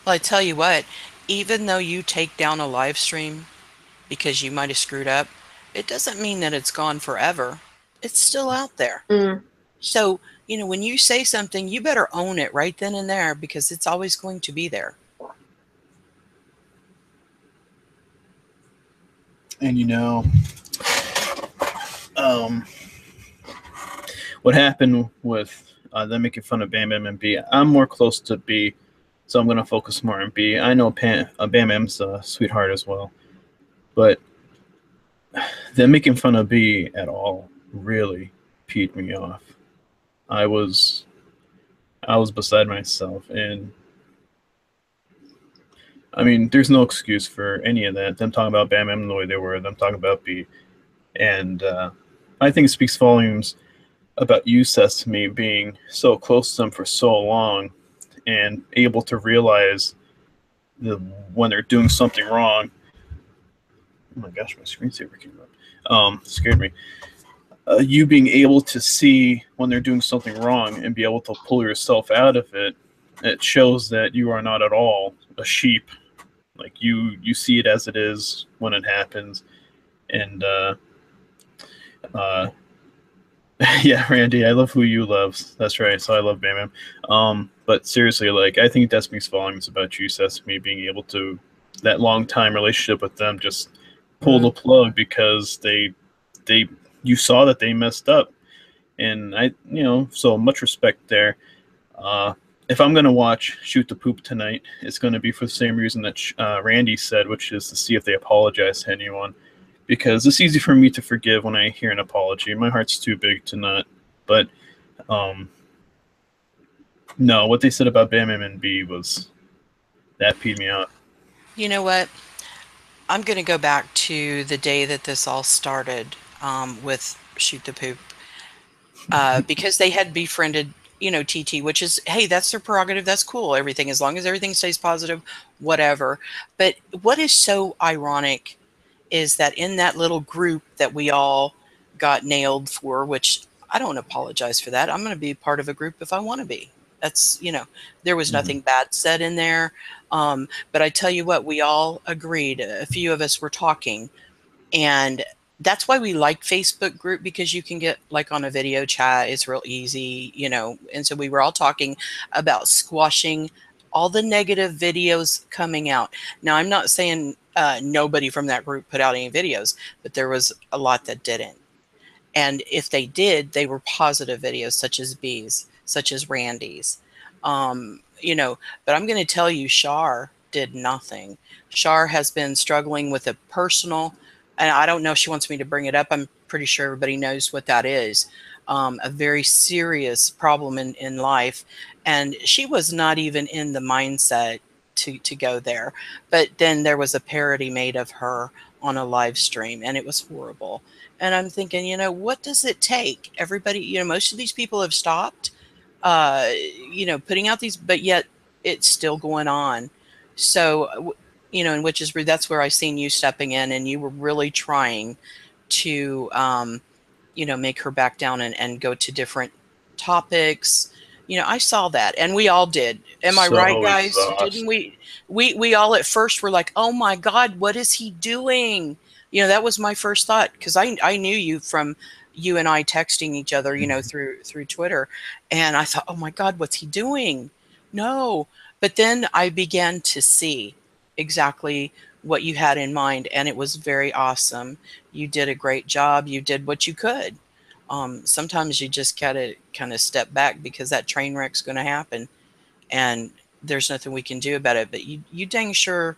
Well, I tell you what, even though you take down a live stream because you might have screwed up, it doesn't mean that it's gone forever. It's still out there. So, when you say something, you better own it right then and there, because it's always going to be there. And what happened with them making fun of Bam Bam and B, I'm more close to B, so I'm going to focus more on B. I know Bam Bam's a sweetheart as well, but them making fun of B at all really peed me off. I was beside myself, and I mean, there's no excuse for any of that. Them talking about Bam Bam the way they were, them talking about B, and I think it speaks volumes about you, Sesame, being so close to them for so long and able to realize when they're doing something wrong. Oh my gosh, my screensaver came up. Scared me. You being able to see when they're doing something wrong and be able to pull yourself out of it, it shows that you are not at all a sheep. Like you see it as it is when it happens. And yeah, Randy, I love who you love. That's right. So I love Bam Bam. But seriously, like, I think that speaks volumes about you, Sesame, being able to, that long time relationship with them, just pull the plug because you saw that they messed up. And so much respect there. If I'm going to watch Shoot the Poop tonight, it's going to be for the same reason that Randy said, which is to see if they apologize to anyone. Because it's easy for me to forgive when I hear an apology. My heart's too big to not. But no, what they said about Bam Bam and B that peed me off. You know what? I'm going to go back to the day that this all started with Shoot the Poop. Because they had befriended, TT, which is, hey, that's their prerogative. That's cool. Everything, as long as everything stays positive, whatever. But what is so ironic is that in that little group that we all got nailed for, which I don't apologize for that. I'm going to be part of a group if I want to be. That's, there was nothing bad said in there. But I tell you what, we all agreed. A few of us were talking, and that's why we like Facebook group, because you can get like on a video chat. It's real easy, and so we were all talking about squashing all the negative videos coming out. Now, I'm not saying nobody from that group put out any videos, but there was a lot that didn't. And if they did, they were positive videos, such as B's, such as Randy's. But I'm going to tell you, Shar did nothing. Shar has been struggling with a personal, and I don't know if she wants me to bring it up. I'm pretty sure everybody knows what that is. A very serious problem in life. And she was not even in the mindset to go there. But then there was a parody made of her on a live stream, and it was horrible. And I'm thinking, you know, what does it take? Everybody, you know, most of these people have stopped, you know, putting out these, but yet it's still going on. So, you know, and which is, that's where I seen you stepping in, and you were really trying to, you know, make her back down and go to different topics. You know, I saw that, and we all did. Am I right, So guys? Didn't exhausted. we all at first were like, oh my God, what is he doing? You know, that was my first thought, because I knew you from you and I texting each other, you know, through Twitter. And I thought, oh my God, what's he doing? No. But then I began to see exactly what you had in mind, and it was very awesome. You did a great job. You did what you could. Sometimes you just gotta kind of step back, because that train wreck's going to happen, and there's nothing we can do about it. But you dang sure,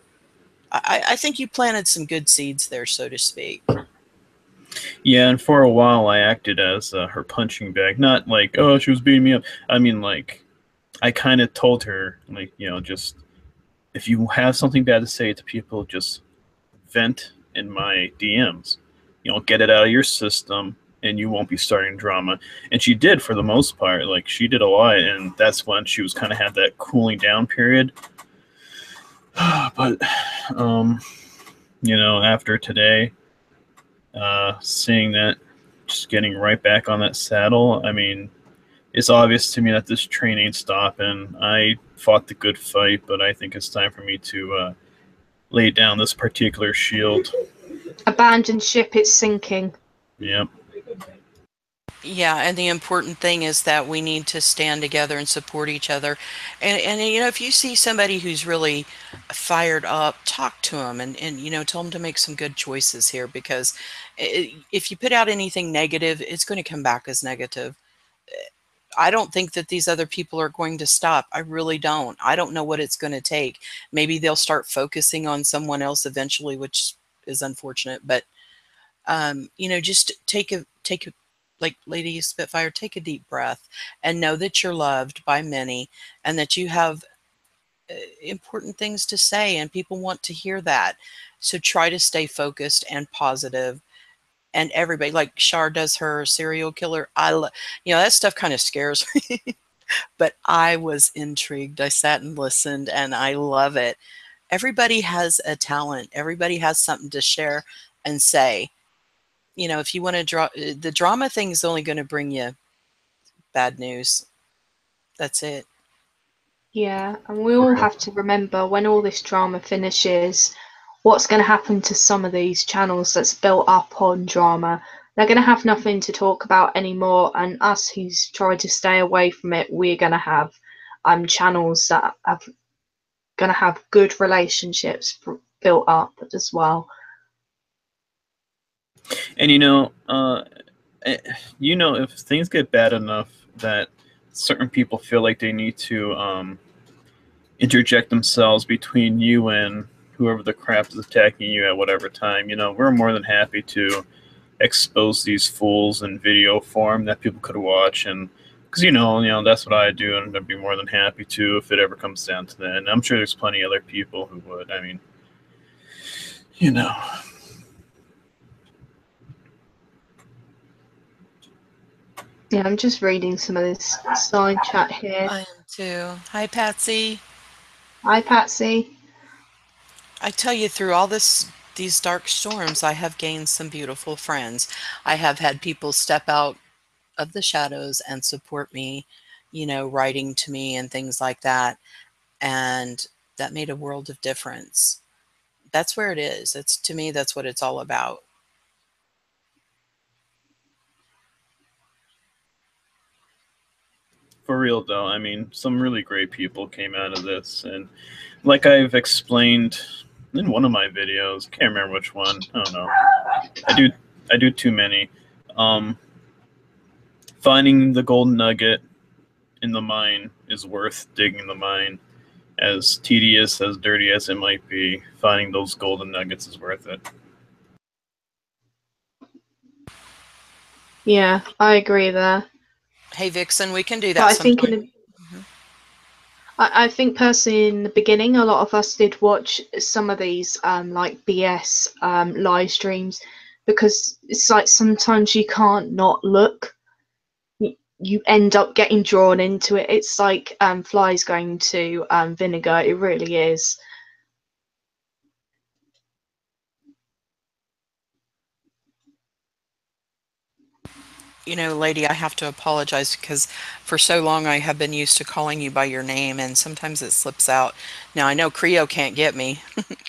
I think you planted some good seeds there, so to speak. Yeah, and for a while I acted as her punching bag. Not like, oh, she was beating me up. I mean, like, I kind of told her, like, you know, just if you have something bad to say to people, just vent in my DMs. You know, get it out of your system, and you won't be starting drama. And she did, for the most part. Like, she did a lot, and that's when she was kind of had that cooling down period. But, you know, after today, seeing that, just getting right back on that saddle, I mean, it's obvious to me that this train ain't stopping. I fought the good fight, but I think it's time for me to lay down this particular shield. Abandoned ship, it's sinking. Yep. Yeah, and the important thing is that we need to stand together and support each other. And you know, if you see somebody who's really fired up, talk to them, and you know, tell them to make some good choices here, because if you put out anything negative, it's going to come back as negative. I don't think that these other people are going to stop. I really don't. I don't know what it's going to take. Maybe they'll start focusing on someone else eventually, which is unfortunate. But you know, just take a like Lady Spitfire, take a deep breath and know that you're loved by many, and that you have important things to say, and people want to hear that. So try to stay focused and positive. And everybody, like Shar does her serial killer, you know, that stuff kind of scares me. But I was intrigued. I sat and listened, and I love it. Everybody has a talent. Everybody has something to share and say. You know, if you want to draw, the drama thing is only going to bring you bad news. That's it. Yeah, and we all have to remember, when all this drama finishes, what's going to happen to some of these channels that's built up on drama. They're going to have nothing to talk about anymore, and us who's tried to stay away from it, we're going to have channels that are going to have good relationships built up as well. And you know, if things get bad enough that certain people feel like they need to interject themselves between you and whoever the crap is attacking you at whatever time, you know, we're more than happy to expose these fools in video form that people could watch. And because you know that's what I do, and I'd be more than happy to if it ever comes down to that. And I'm sure there's plenty of other people who would. I mean, you know. Yeah, I'm just reading some of this side chat here. I am too. Hi, Patsy. Hi, Patsy. I tell you, through all these dark storms, I have gained some beautiful friends. I have had people step out of the shadows and support me, you know, writing to me and things like that. And that made a world of difference. That's where it is. It's, to me, that's what it's all about. For real though, I mean, some really great people came out of this, and like I've explained in one of my videos, can't remember which one. I don't know. I do too many. Finding the golden nugget in the mine is worth digging the mine. As tedious, as dirty as it might be, finding those golden nuggets is worth it. Yeah, I agree there. Hey, Vixen, we can do But that I think sometime. I think personally in the beginning, a lot of us did watch some of these like BS live streams, because it's like sometimes you can't not look. You end up getting drawn into it. It's like flies going to vinegar. It really is. You know, lady, I have to apologize because for so long I have been used to calling you by your name, and sometimes it slips out. Now I know Creo can't get me.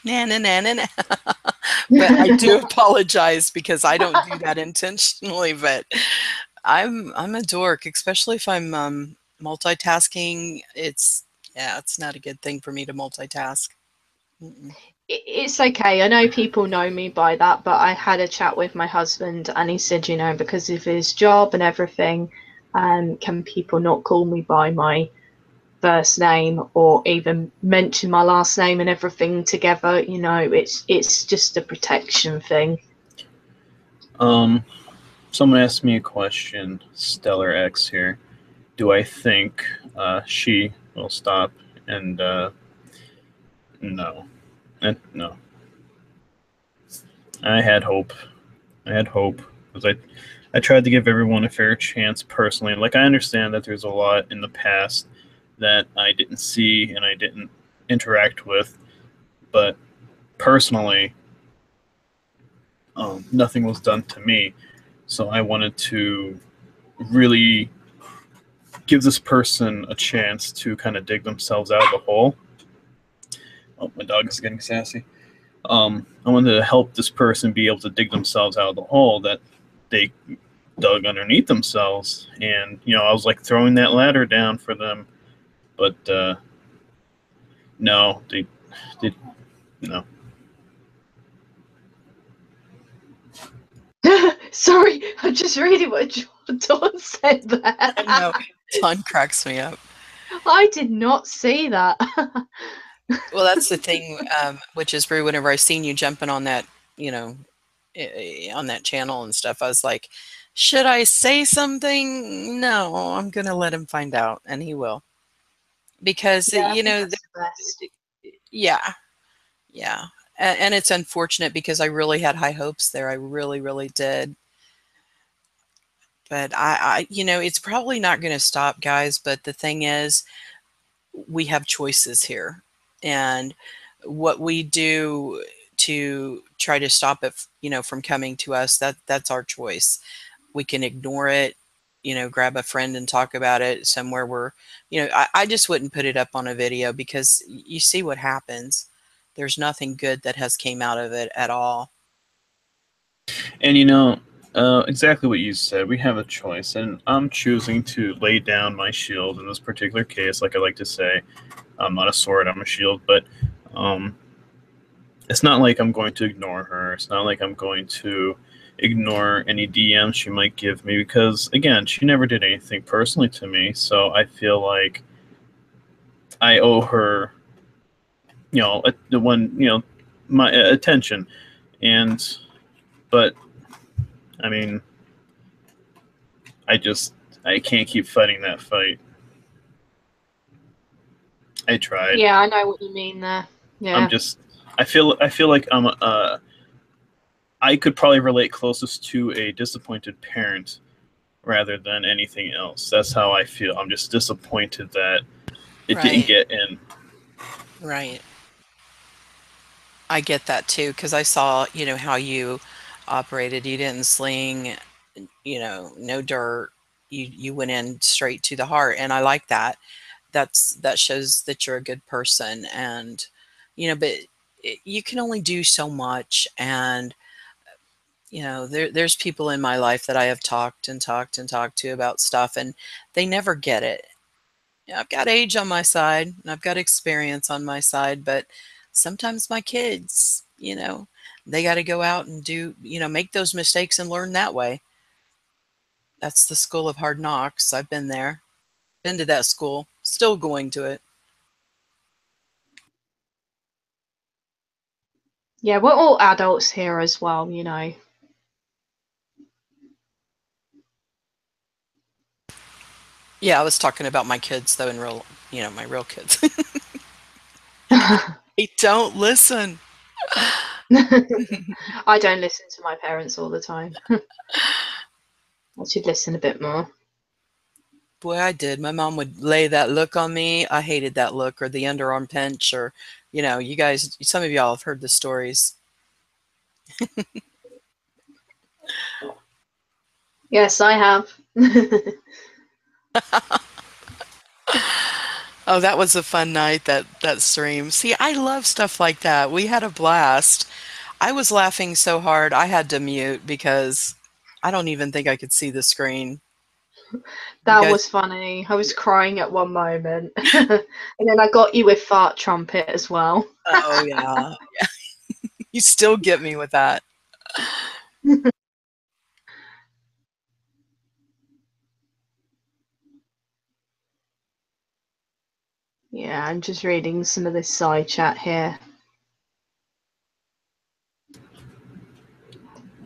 Nah, nah, nah, nah, nah. But I do apologize because I don't do that intentionally. But I'm a dork, especially if I'm multitasking. It's not a good thing for me to multitask. Mm-mm. It's okay. I know people know me by that, but I had a chat with my husband, and he said, you know, because of his job and everything, can people not call me by my first name or even mention my last name and everything together? You know, it's just a protection thing. Someone asked me a question, Stellar X here. Do I think she will stop? And no. And no. I had hope. I had hope because I tried to give everyone a fair chance personally. Like, I understand that there's a lot in the past that I didn't see and I didn't interact with, but personally, nothing was done to me. So I wanted to really give this person a chance to kind of dig themselves out of the hole. Oh, my dog is getting sassy. I wanted to help this person be able to dig themselves out of the hole that they dug underneath themselves. And, you know, I was like throwing that ladder down for them, but no, they no. Sorry, I'm just reading what Dawn said there. I know. Ton cracks me up. I did not see that. Well, that's the thing, which is Brew, whenever I seen you jumping on that, you know, on that channel and stuff, I was like, should I say something? No, I'm going to let him find out, and he will. Because, Yeah, I think that's the best. yeah, yeah. And it's unfortunate because I really had high hopes there. I really, really did. But you know, it's probably not going to stop, guys. But the thing is, we have choices here. And what we do to try to stop it, you know, from coming to us, that's our choice. We can ignore it, you know, grab a friend and talk about it somewhere where, you know, I just wouldn't put it up on a video because you see what happens. There's nothing good that has came out of it at all. And you know, exactly what you said. We have a choice, and I'm choosing to lay down my shield in this particular case. Like I like to say, I'm not a sword, I'm a shield. But um, it's not like I'm going to ignore her. It's not like I'm going to ignore any DMs she might give me because, again, she never did anything personally to me. So I feel like I owe her, you know, the one, you know, my attention. And, but I mean, I can't keep fighting that fight. I tried. Yeah, I know what you mean there. Yeah. I feel like I could probably relate closest to a disappointed parent rather than anything else. That's how I feel. I'm just disappointed that it didn't Right. get in. Right. I get that too because I saw, you know, how you operated. You didn't sling, you know, no dirt. You went in straight to the heart, and I like that. That shows that you're a good person, and you know, but you can only do so much. And you know, there's people in my life that I have talked and talked and talked to about stuff, and they never get it. I've got age on my side, and I've got experience on my side, but sometimes my kids, you know, they got to go out and do, you know, make those mistakes and learn that way. That's the school of hard knocks. I've been there, been to that school, still going to it. Yeah, we're all adults here as well, you know. Yeah, I was talking about my kids though in real you know, my real kids. They don't listen. I don't listen to my parents all the time. I should listen a bit more. Boy, I did. My mom would lay that look on me. I hated that look, or the underarm pinch, or, you know, you guys, some of y'all have heard the stories. Yes, I have. Oh, that was a fun night, that stream. See, I love stuff like that. We had a blast. I was laughing so hard I had to mute because I don't even think I could see the screen. You That guys, was funny. I was crying at one moment. And then I got you with Fart Trumpet as well. oh yeah. You still get me with that. Yeah, I'm just reading some of this side chat here.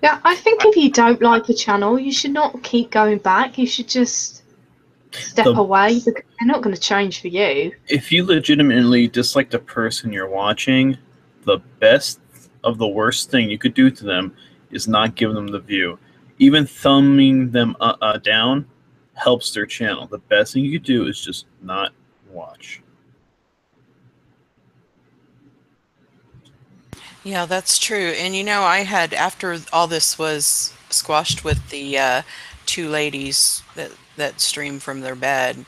Yeah, I think if you don't like a channel, you should not keep going back. You should just step away because they're not going to change for you. If you legitimately dislike the person you're watching, the best of the worst thing you could do to them is not give them the view. Even thumbing them down helps their channel. The best thing you could do is just not watch. Yeah, that's true. And you know, I had, after all this was squashed with the two ladies that streamed from their bed,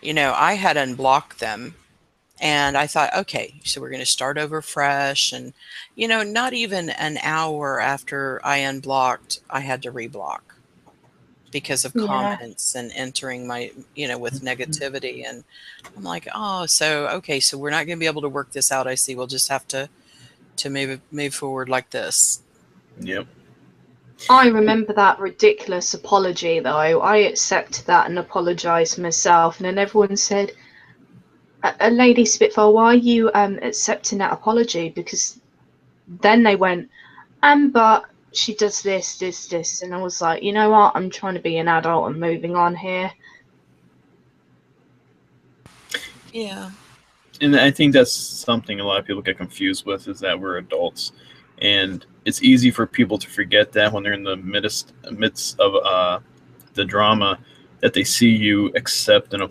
you know, I had unblocked them. And I thought, okay, so we're going to start over fresh. And, you know, not even an hour after I unblocked, I had to reblock because of Yeah. comments and entering my, you know, with negativity. And I'm like, oh, so, okay, so we're not going to be able to work this out. I see. We'll just have to move forward like this. Yep. I remember that ridiculous apology, though. I accepted that and apologised myself. And then everyone said, a Lady Spitfire, why are you accepting that apology? Because then they went, but she does this. And I was like, you know what? I'm trying to be an adult and moving on here. Yeah. And I think that's something a lot of people get confused with, is that we're adults. And it's easy for people to forget that when they're in the midst of the drama, that they see you accept an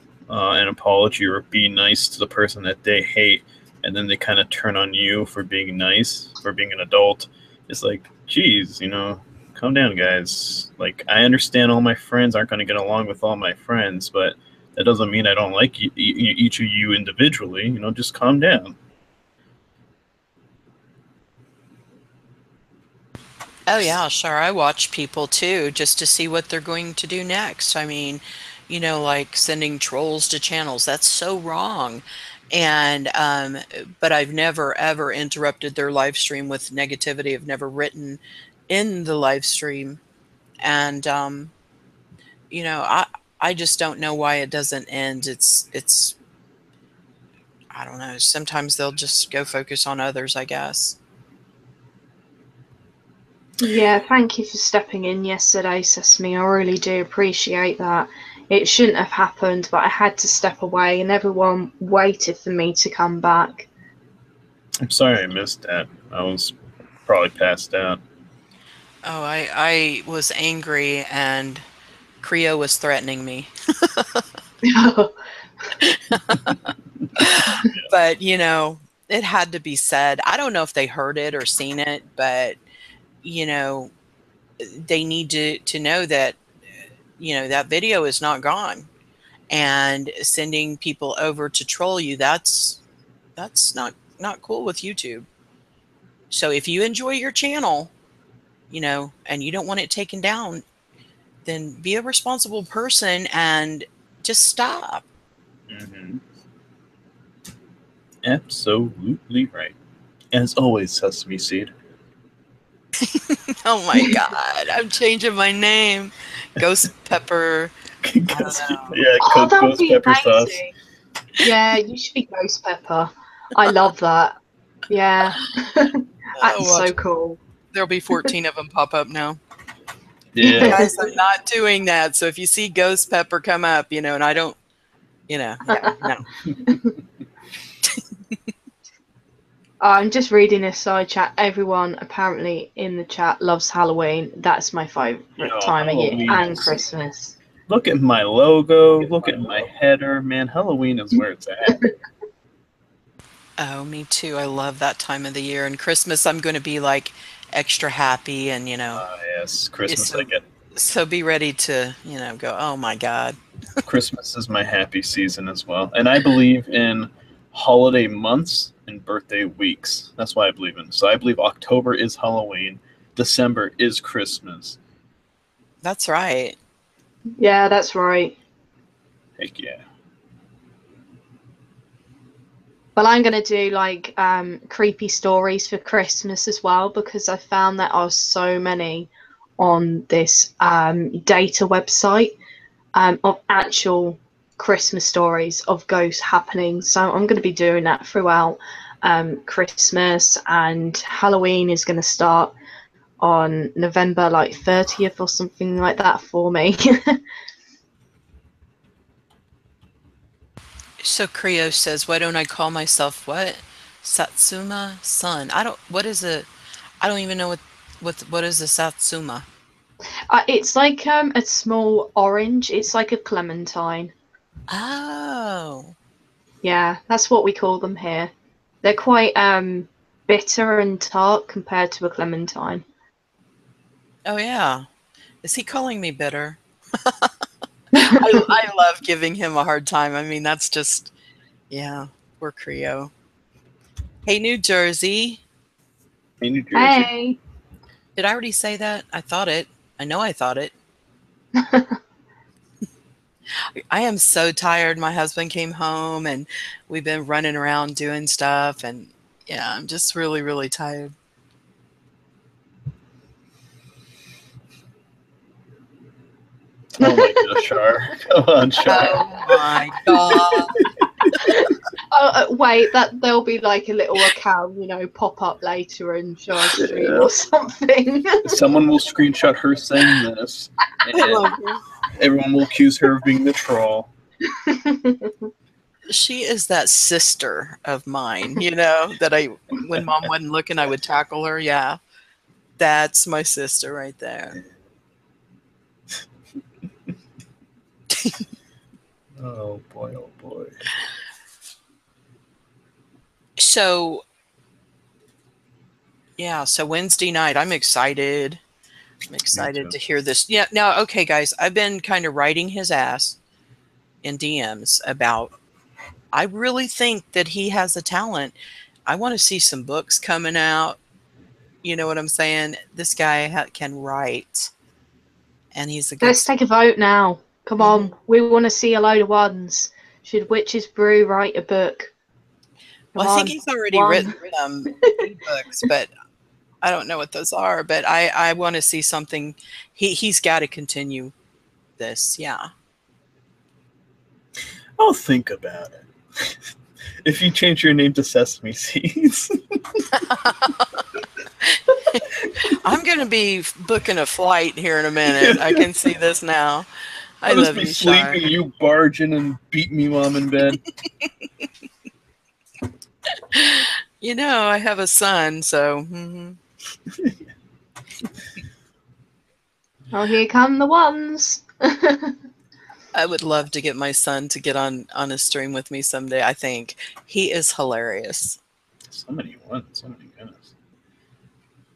apology or be nice to the person that they hate, and then they kind of turn on you for being nice, for being an adult. It's like, geez, you know, calm down, guys. Like, I understand all my friends aren't going to get along with all my friends, but that doesn't mean I don't like each of you individually. You know, just calm down. Oh yeah, sure. I watch people too, just to see what they're going to do next. I mean, you know, like sending trolls to channels. That's so wrong. And but I've never ever interrupted their live stream with negativity. I've never written in the live stream. And you know, I just don't know why it doesn't end. It's I don't know. Sometimes they'll just go focus on others, I guess. Yeah, thank you for stepping in yesterday, Sesame. I really do appreciate that. It shouldn't have happened, but I had to step away and everyone waited for me to come back. I'm sorry I missed that. I was probably passed out. Oh, I was angry and Creo was threatening me. But, you know, it had to be said. I don't know if they heard it or seen it, but, you know, they need to know that, you know, that video is not gone. And sending people over to troll you, that's not cool with YouTube. So if you enjoy your channel, you know, and you don't want it taken down, then be a responsible person and just stop. Mm-hmm. Absolutely right. As always, Sesame Seed. Oh my God, I'm changing my name. Ghost Pepper. Ghost, Oh, that would Ghost be Pepper Sauce. amazing. Yeah, you should be Ghost Pepper. I love that. Yeah. That's so cool. There'll be 14 of them pop up now. Yeah. Guys, I'm not doing that. So if you see Ghost Pepper come up, you know, and I don't Yeah, no. I'm just reading this side chat. Everyone apparently in the chat loves Halloween. That's my favourite time of year. And Christmas. Look at my logo. Look at my header. Man, Halloween is where it's at. Oh, me too. I love that time of the year. And Christmas, I'm going to be like extra happy and, Yes, Christmas so, I get. So be ready to, go, oh my God. Christmas is my happy season as well. And I believe in holiday months and birthday weeks. That's why I believe in. So I believe October is Halloween. December is Christmas. That's right. Yeah, that's right. Heck yeah. Well, I'm going to do like creepy stories for Christmas as well, because I found that there are so many on this data website of actual Christmas stories of ghosts happening. So I'm going to be doing that throughout Christmas, and Halloween is going to start on November like 30th or something like that for me. So Creo says, why don't I call myself what? Satsuma Sun. I don't even know what is a Satsuma. It's like a small orange. It's like a clementine. Oh. Yeah, that's what we call them here. They're quite bitter and tart compared to a clementine. Oh yeah. Is he calling me bitter? I love giving him a hard time. I mean, that's just, yeah, we're Creo. Hey, New Jersey. Hey, New Jersey. Hey. Did I already say that? I thought it. I know I thought it. I am so tired. My husband came home and we've been running around doing stuff. And yeah, I'm just really, really tired. Oh my gosh, Char. Come on, Char. Oh my God. Wait, there'll be like a little account, pop up later and show us stream or something. Someone will screenshot her saying this, and everyone will accuse her of being the troll. She is that sister of mine, that when Mom wasn't looking, I would tackle her. Yeah, that's my sister right there. Oh boy, oh boy. So, yeah, so Wednesday night, I'm excited. I'm excited to hear this. Yeah, now, okay, guys, I've been kind of writing his ass in DMs about, I really think that he has a talent. I want to see some books coming out. You know what I'm saying? This guy can write. And he's a good... Let's take a vote now. Come on. We want to see a load of ones. Should Witch's Brew write a book? Well, I think he's already written some books, but I don't know what those are. But I want to see something. He's got to continue this. Yeah. I'll think about it. If you change your name to Sesame Seeds. I'm going to be booking a flight here in a minute. I can see this now. I I'll just love be you, sleeping, Char. you barge in and beat me while I'm in bed. I have a son, so... Oh, here come the ones. I would love to get my son to get on a stream with me someday. I think he is hilarious. So many ones. Oh my goodness.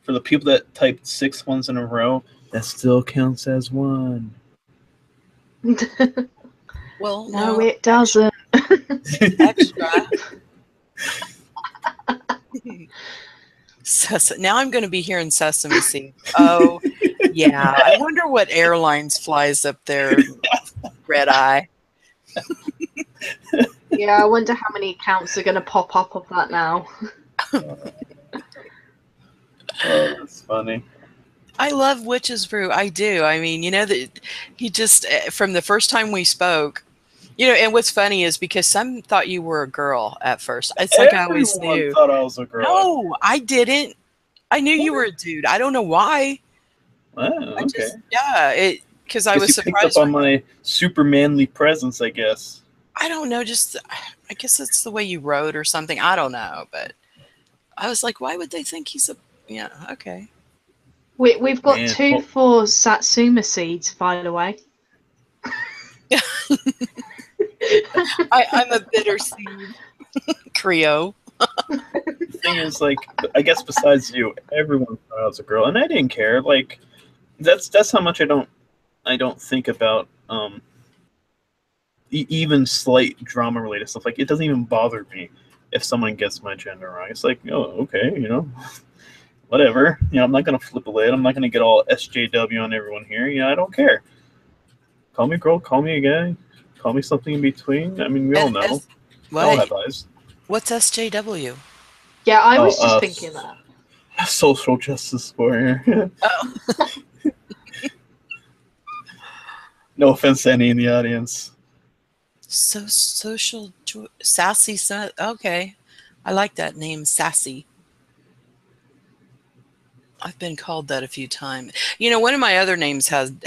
For the people that typed 6 ones in a row, that still counts as one. Well, no, it doesn't. Extra. Now I'm going to be hearing Sesame Seed. Oh, yeah. I wonder what airlines flies up there. Red Eye. Yeah, I wonder how many accounts are going to pop up of that now. Oh, that's funny. I love Witch's Brew. I do. I mean, that he just, from the first time we spoke, and what's funny is because some thought you were a girl at first. It's like I always knew. Thought I was a girl. No, I didn't. I knew you were a dude. I don't know why. Oh, okay. Because I was surprised. Picked up on my super manly presence, I guess. I don't know, just I guess it's the way you wrote or something. I don't know, but I was like, why would they think he's a? Yeah, okay. We've got Man, 2 well, for Satsuma seeds, by the way. I'm a bitter seed. Creo. the thing is, like, I guess besides you, everyone thought I was a girl, and I didn't care. Like, that's how much I don't think about even slight drama related stuff. Like, it doesn't even bother me if someone gets my gender wrong. It's like, oh, okay, whatever. I'm not gonna flip a lid. I'm not gonna get all SJW on everyone here. I don't care. Call me a girl. Call me a guy. Call me something in between. I mean, we all know. We all have eyes. What's SJW? Yeah, I was just thinking that. Social justice warrior. Oh. No offense to any in the audience. So sassy. Okay, I like that name, sassy. I've been called that a few times. One of my other names had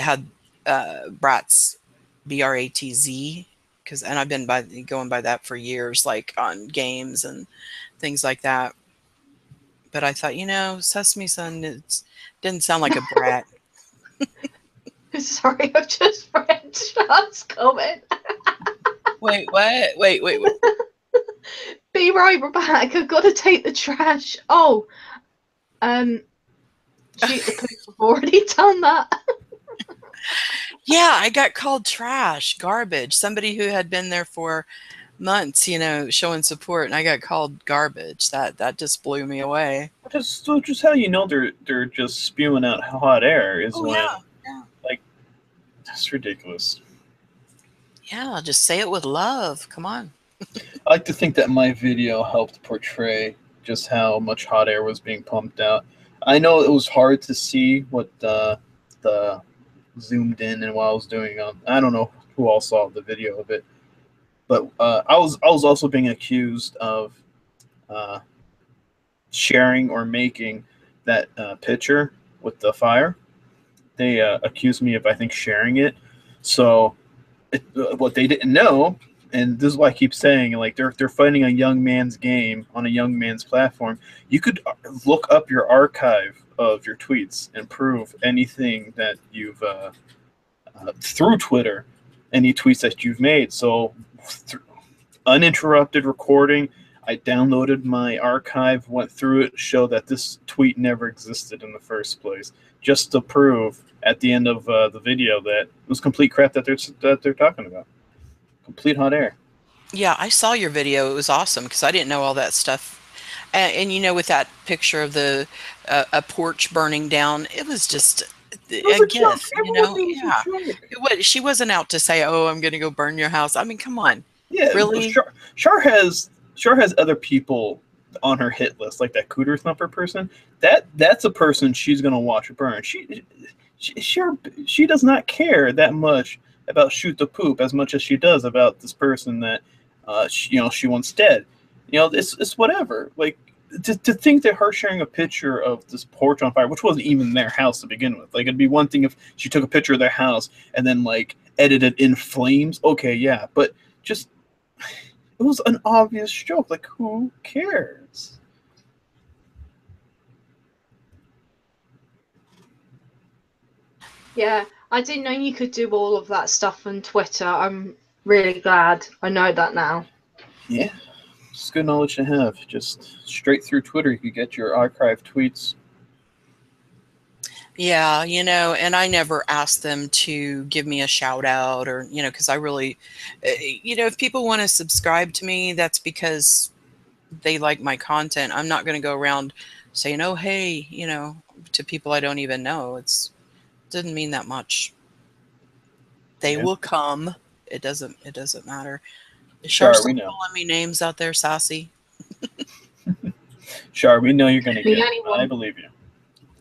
Bratz, BRATZ, and I've been going by that for years, like on games and things like that. But I thought, Sesame Sun, it didn't sound like a brat. Sorry, I've just read Sean's comment. Wait, what? Wait. Be right back. I've got to take the trash. Oh, shoot the poop. I've already done that. Yeah, I got called trash, garbage. Somebody who had been there for months, showing support, and I got called garbage. That just blew me away. Just how they're just spewing out hot air is yeah. Like, that's ridiculous. Yeah, just say it with love. Come on. I like to think that my video helped portray just how much hot air was being pumped out. I know it was hard to see what the zoomed in and what I was doing. I don't know who all saw the video of it, but I was also being accused of sharing or making that picture with the fire. They accused me of, I think, sharing it. So what they didn't know, and this is why I keep saying, like, they're fighting a young man's game on a young man's platform. You could look up your archive of your tweets and prove anything that you've through Twitter, any tweets that you've made. So uninterrupted recording. I downloaded my archive, went through it, showed that this tweet never existed in the first place, just to prove at the end of the video that it was complete crap that they're talking about. Complete hot air. Yeah, I saw your video. It was awesome because I didn't know all that stuff. And with that picture of the a porch burning down, it was just a gift. Yeah, she wasn't out to say, "Oh, I'm going to go burn your house." I mean, come on. Yeah, really. Char has other people on her hit list, like that Cooter Thumper person. That's a person she's gonna watch burn. She does not care that much about Shoot the Poop as much as she does about this person that she wants dead. It's whatever. Like, to think that her sharing a picture of this porch on fire, which wasn't even their house to begin with. Like, it'd be one thing if she took a picture of their house and then, like, edited in flames. Okay, yeah, but just, it was an obvious joke. Like, who cares? Yeah, I didn't know you could do all of that stuff on Twitter. I'm really glad I know that now. Yeah, it's good knowledge to have. Just straight through Twitter, you could get your archived tweets. Yeah, and I never asked them to give me a shout out or, because I really, if people want to subscribe to me, that's because they like my content. I'm not going to go around saying, "Oh, hey," to people I don't even know. Didn't mean that much. They will come. It doesn't matter. Sure, we know. Calling me names out there, sassy. Sure, we know you're going to get it. I believe you.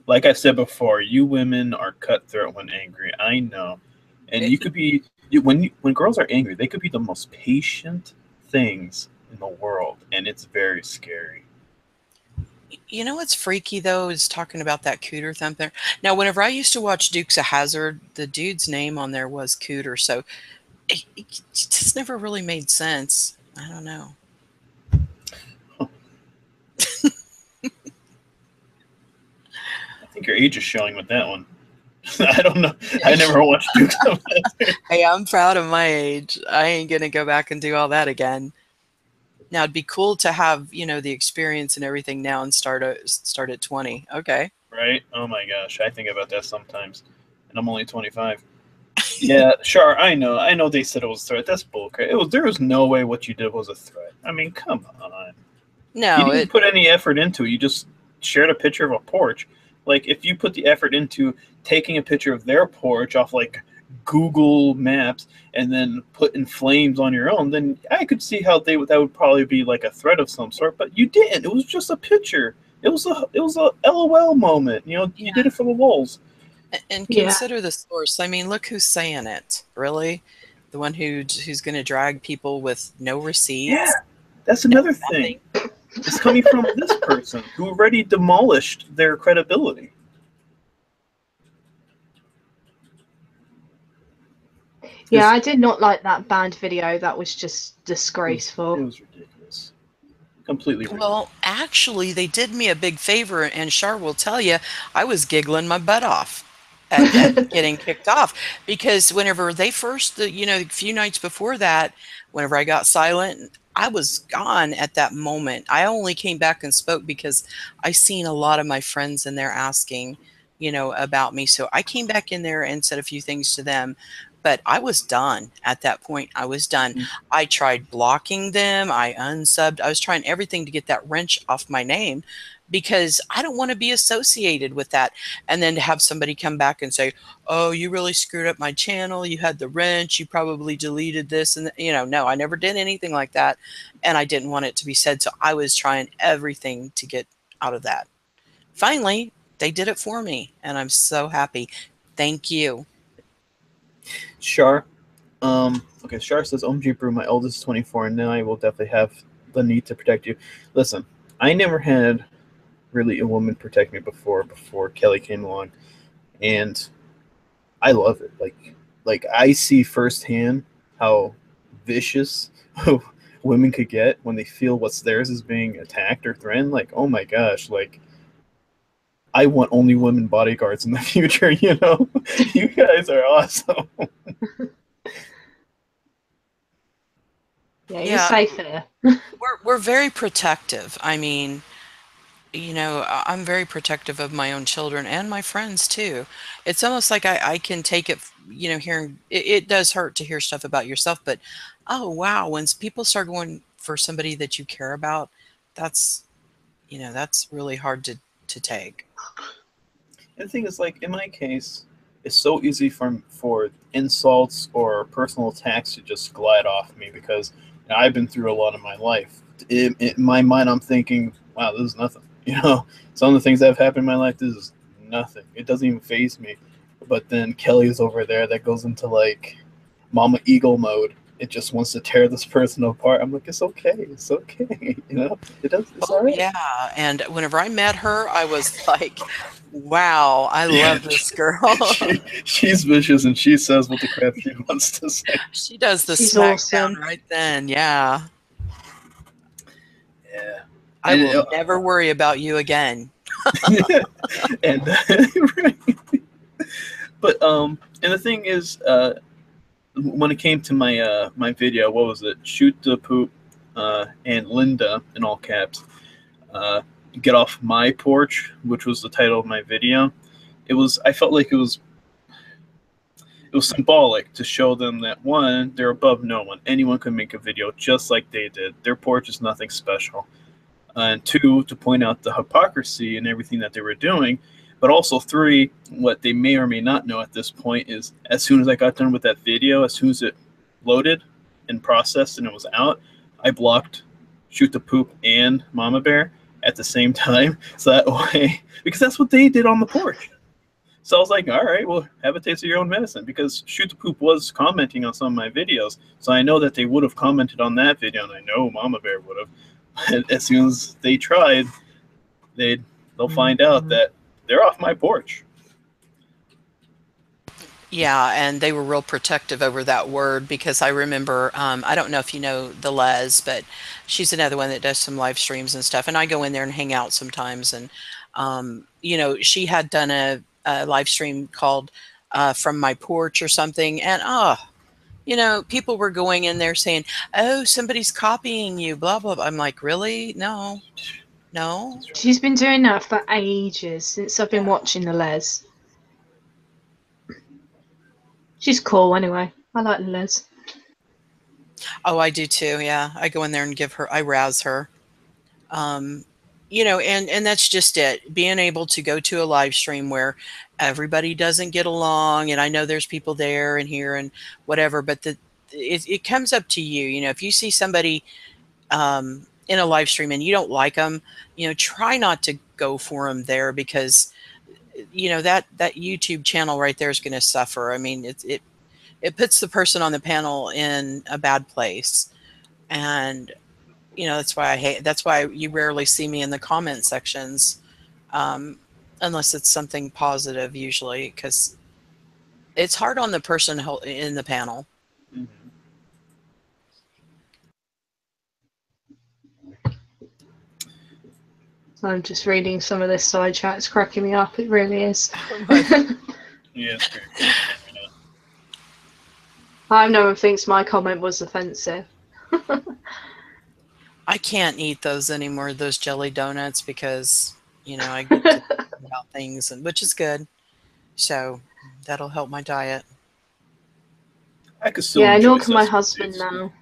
Like I said before, you women are cutthroat when angry. I know. And you could be, when girls are angry, they could be the most patient things in the world. And it's very scary. You know what's freaky, though, is talking about that Cooter Thumper. Now, whenever I used to watch Dukes of Hazzard, the dude's name on there was Cooter. So it just never really made sense. I don't know. I think your age is showing with that one. I don't know. I never watched Dukes of Hazzard. Hey, I'm proud of my age. I ain't gonna go back and do all that again. Now it'd be cool to have, you know, the experience and everything now and start at 20. Okay. Right? Oh my gosh, I think about that sometimes, and I'm only 25. Yeah, sure. I know. I know. They said it was a threat. That's bullcrap. There was no way what you did was a threat. I mean, come on. You No, didn't put any effort into it. You just shared a picture of a porch. Like, if you put the effort into taking a picture of their porch off, like, Google Maps and then put in flames on your own, then I could see how that would probably be, like, a threat of some sort. But you didn't. It was just a picture. It was a LOL moment. You know, you did it for the lulz. and Yeah. consider the source. I mean, look who's saying it. Really? The one who's going to drag people with no receipts? Yeah, that's another thing. It's coming from this person who already demolished their credibility. Yeah, I did not like that banned video. That was just disgraceful. It was ridiculous. Completely ridiculous. Well, actually, they did me a big favor, and Char will tell you, I was giggling my butt off at getting kicked off, because whenever they first, you know, a few nights before that, whenever I got silent, I was gone at that moment. I only came back and spoke because I seen a lot of my friends in there asking, you know, about me. So I came back in there and said a few things to them, but I was done at that point. I was done. I tried blocking them. I unsubbed. I was trying everything to get that wrench off my name, because I don't want to be associated with that. And then to have somebody come back and say, oh, you really screwed up my channel. You had the wrench. You probably deleted this. And, you know, no, I never did anything like that. And I didn't want it to be said. So I was trying everything to get out of that. Finally, they did it for me. And I'm so happy. Thank you. Char. Okay, Char says, OMG Brew, my oldest is 24, and now I will definitely have the need to protect you. Listen, I never had really a woman protect me before Kelly came along, and I love it. Like I see firsthand how vicious women could get when they feel what's theirs is being attacked or threatened. Like, oh my gosh, like I want only women bodyguards in the future, you know? You guys are awesome. Yeah, you're safe here. We're very protective. I mean, you know, I'm very protective of my own children and my friends too. It's almost like I can take it, you know, hearing it does hurt to hear stuff about yourself, but oh wow, when people start going for somebody that you care about, that's, you know, that's really hard to take. And the thing is, like, in my case, it's so easy for insults or personal attacks to just glide off me because I've been through a lot in my life. In my mind, I'm thinking, wow, this is nothing. You know, some of the things that have happened in my life, this is nothing. It doesn't even faze me. But then Kelly's over there that goes into, like, Mama Eagle mode. It just wants to tear this person apart. I'm like, it's okay. It's okay. You know, it's all right. Yeah. And whenever I met her, I was like, wow, I love this girl. She's vicious, and she says what the crap she wants to say. She does the She's smackdown awesome. right then. Yeah. Yeah. I will never worry about you again. And but and the thing is, when it came to my my video, what was it? Shoot the poop, and Linda in all caps, get off my porch, which was the title of my video. I felt like it was symbolic to show them that, one, they're above no one. Anyone could make a video just like they did. Their porch is nothing special. And two, to point out the hypocrisy and everything that they were doing. But also, three, what they may or may not know at this point is, as soon as I got done with that video, as soon as it loaded and processed and it was out, I blocked Shoot the Poop and Mama Bear at the same time. So that way, because that's what they did on the porch. So I was like, all right, well, have a taste of your own medicine, because Shoot the Poop was commenting on some of my videos. So I know that they would have commented on that video, and I know Mama Bear would have. As soon as they tried, they'll find out that they're off my porch. Yeah, and they were real protective over that word because I remember, I don't know if you know the Les, but she's another one that does some live streams and stuff. And I go in there and hang out sometimes. And, she had done a live stream called From My Porch or something. And, people were going in there saying, oh, somebody's copying you, blah, blah, blah. I'm like, really? No, no. She's been doing that for ages, since I've been Yeah. watching the Les. She's cool anyway. I like the Les. Oh, I do too. Yeah. I go in there and I razz her. And that's just it. Being able to go to a live stream where everybody doesn't get along, and I know there's people there and here and whatever, but it comes up to you. If you see somebody in a live stream and you don't like them, try not to go for them there because that YouTube channel right there is going to suffer. I mean, it puts the person on the panel in a bad place, and that's why you rarely see me in the comment sections, unless it's something positive usually, because it's hard on the person in the panel. Mhm. I'm just reading some of this side chat. It's cracking me up. It really is. Yeah, it's very cool. I know one thinks my comment was offensive. I can't eat those anymore, those jelly donuts, because I get to think about things, and which is good. So that'll help my diet. I could still Yeah, enjoy nor can my sesame husband seeds. now.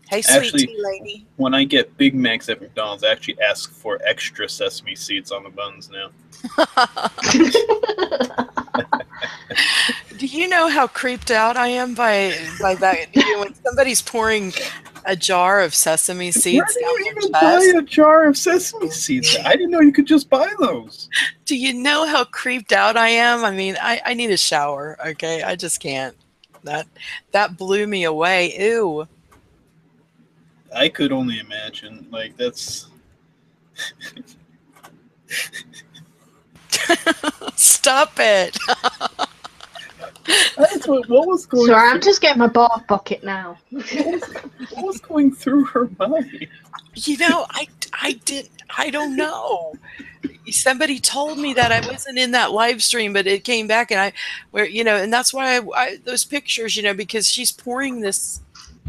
Hey, sweet Actually, tea lady. when I get Big Macs at McDonald's, I actually ask for extra sesame seeds on the buns now. Do you know how creeped out I am by that? When somebody's pouring a jar of sesame seeds Where do down you their even chest, buy a jar of sesame seeds? I didn't know you could just buy those. do you know how creeped out I am? I mean, I need a shower. Okay, I just can't. That blew me away. Ew. I could only imagine. Like, that's... Stop it. That's what was going Sorry, I'm just getting my bath bucket now. what was going through her mind? I don't know. Somebody told me that I wasn't in that live stream, but it came back, and and that's why those pictures, because she's pouring this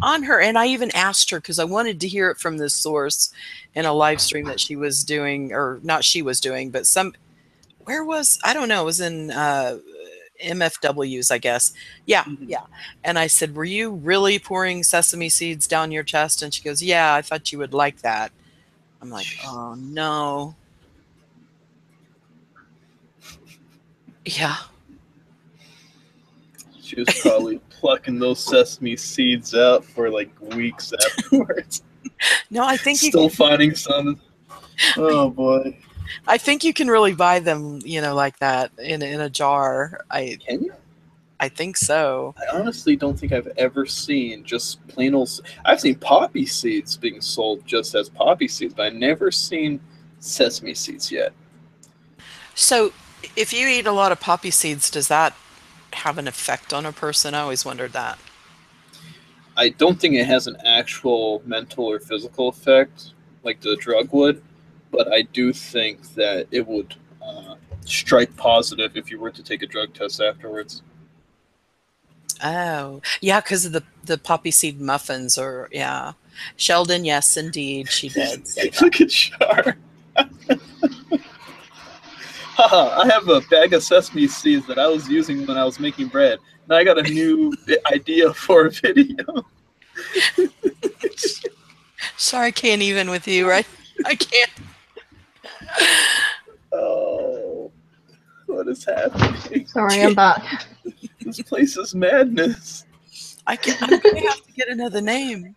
on her, and I even asked her because I wanted to hear it from this source in a live stream that she was doing, or not she was doing, but I don't know, it was in MFWs, I guess. Yeah, yeah. And I said, were you really pouring sesame seeds down your chest? And she goes, yeah, I thought you would like that. I'm like, oh, no. Yeah. She was probably plucking those sesame seeds out for like weeks afterwards. No, I think Still finding some. Oh boy. I think you can really buy them, like that in a jar. Can you? I think so. I honestly don't think I've ever seen just plain old. I've seen poppy seeds being sold just as poppy seeds, but I've never seen sesame seeds yet. So, if you eat a lot of poppy seeds, does that have an effect on a person? I always wondered that. I don't think it has an actual mental or physical effect like the drug would, but I do think that it would strike positive if you were to take a drug test afterwards. Oh, yeah, because of the poppy seed muffins, yeah. Sheldon, yes, indeed, she did say that. Look at Char. I have a bag of sesame seeds that I was using when I was making bread. Now I got a new idea for a video. Sorry, I can't even with you, right? I can't. Oh, what is happening? Sorry, I'm back. This place is madness. I'm going to have to get another name.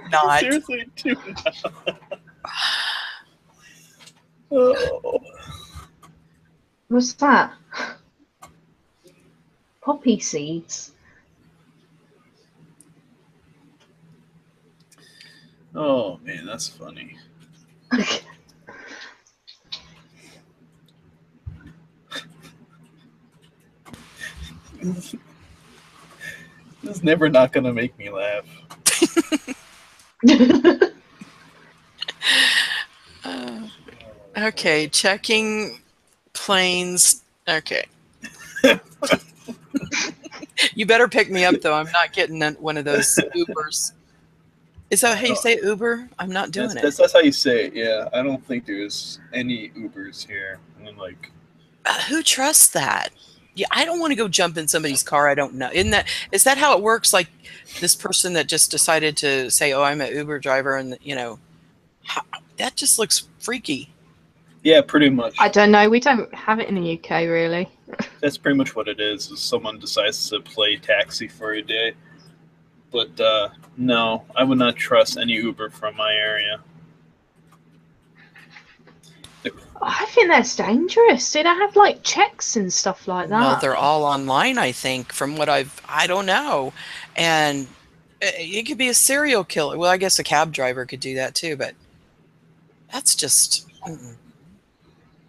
Not. Seriously, do not. Oh. What's that? Poppy seeds. Oh man, that's funny. This is never not gonna make me laugh. Okay, checking planes. Okay. You better pick me up, though. I'm not getting one of those Ubers. Is that how you say Uber? I'm not doing it. That's how you say it, yeah. I don't think there's any Ubers here. And I'm like... Who trusts that? Yeah, I don't want to go jump in somebody's car I don't know. Is that how it works? Like this person that just decided to say, "Oh, I'm an Uber driver," and that just looks freaky. Yeah, pretty much. I don't know. We don't have it in the UK, really. That's pretty much what it is someone decides to play taxi for a day. But no, I would not trust any Uber from my area. I think that's dangerous. Do they have like checks and stuff like that? Well, they're all online, I think, from what I don't know. And it could be a serial killer. Well, I guess a cab driver could do that too, but that's just...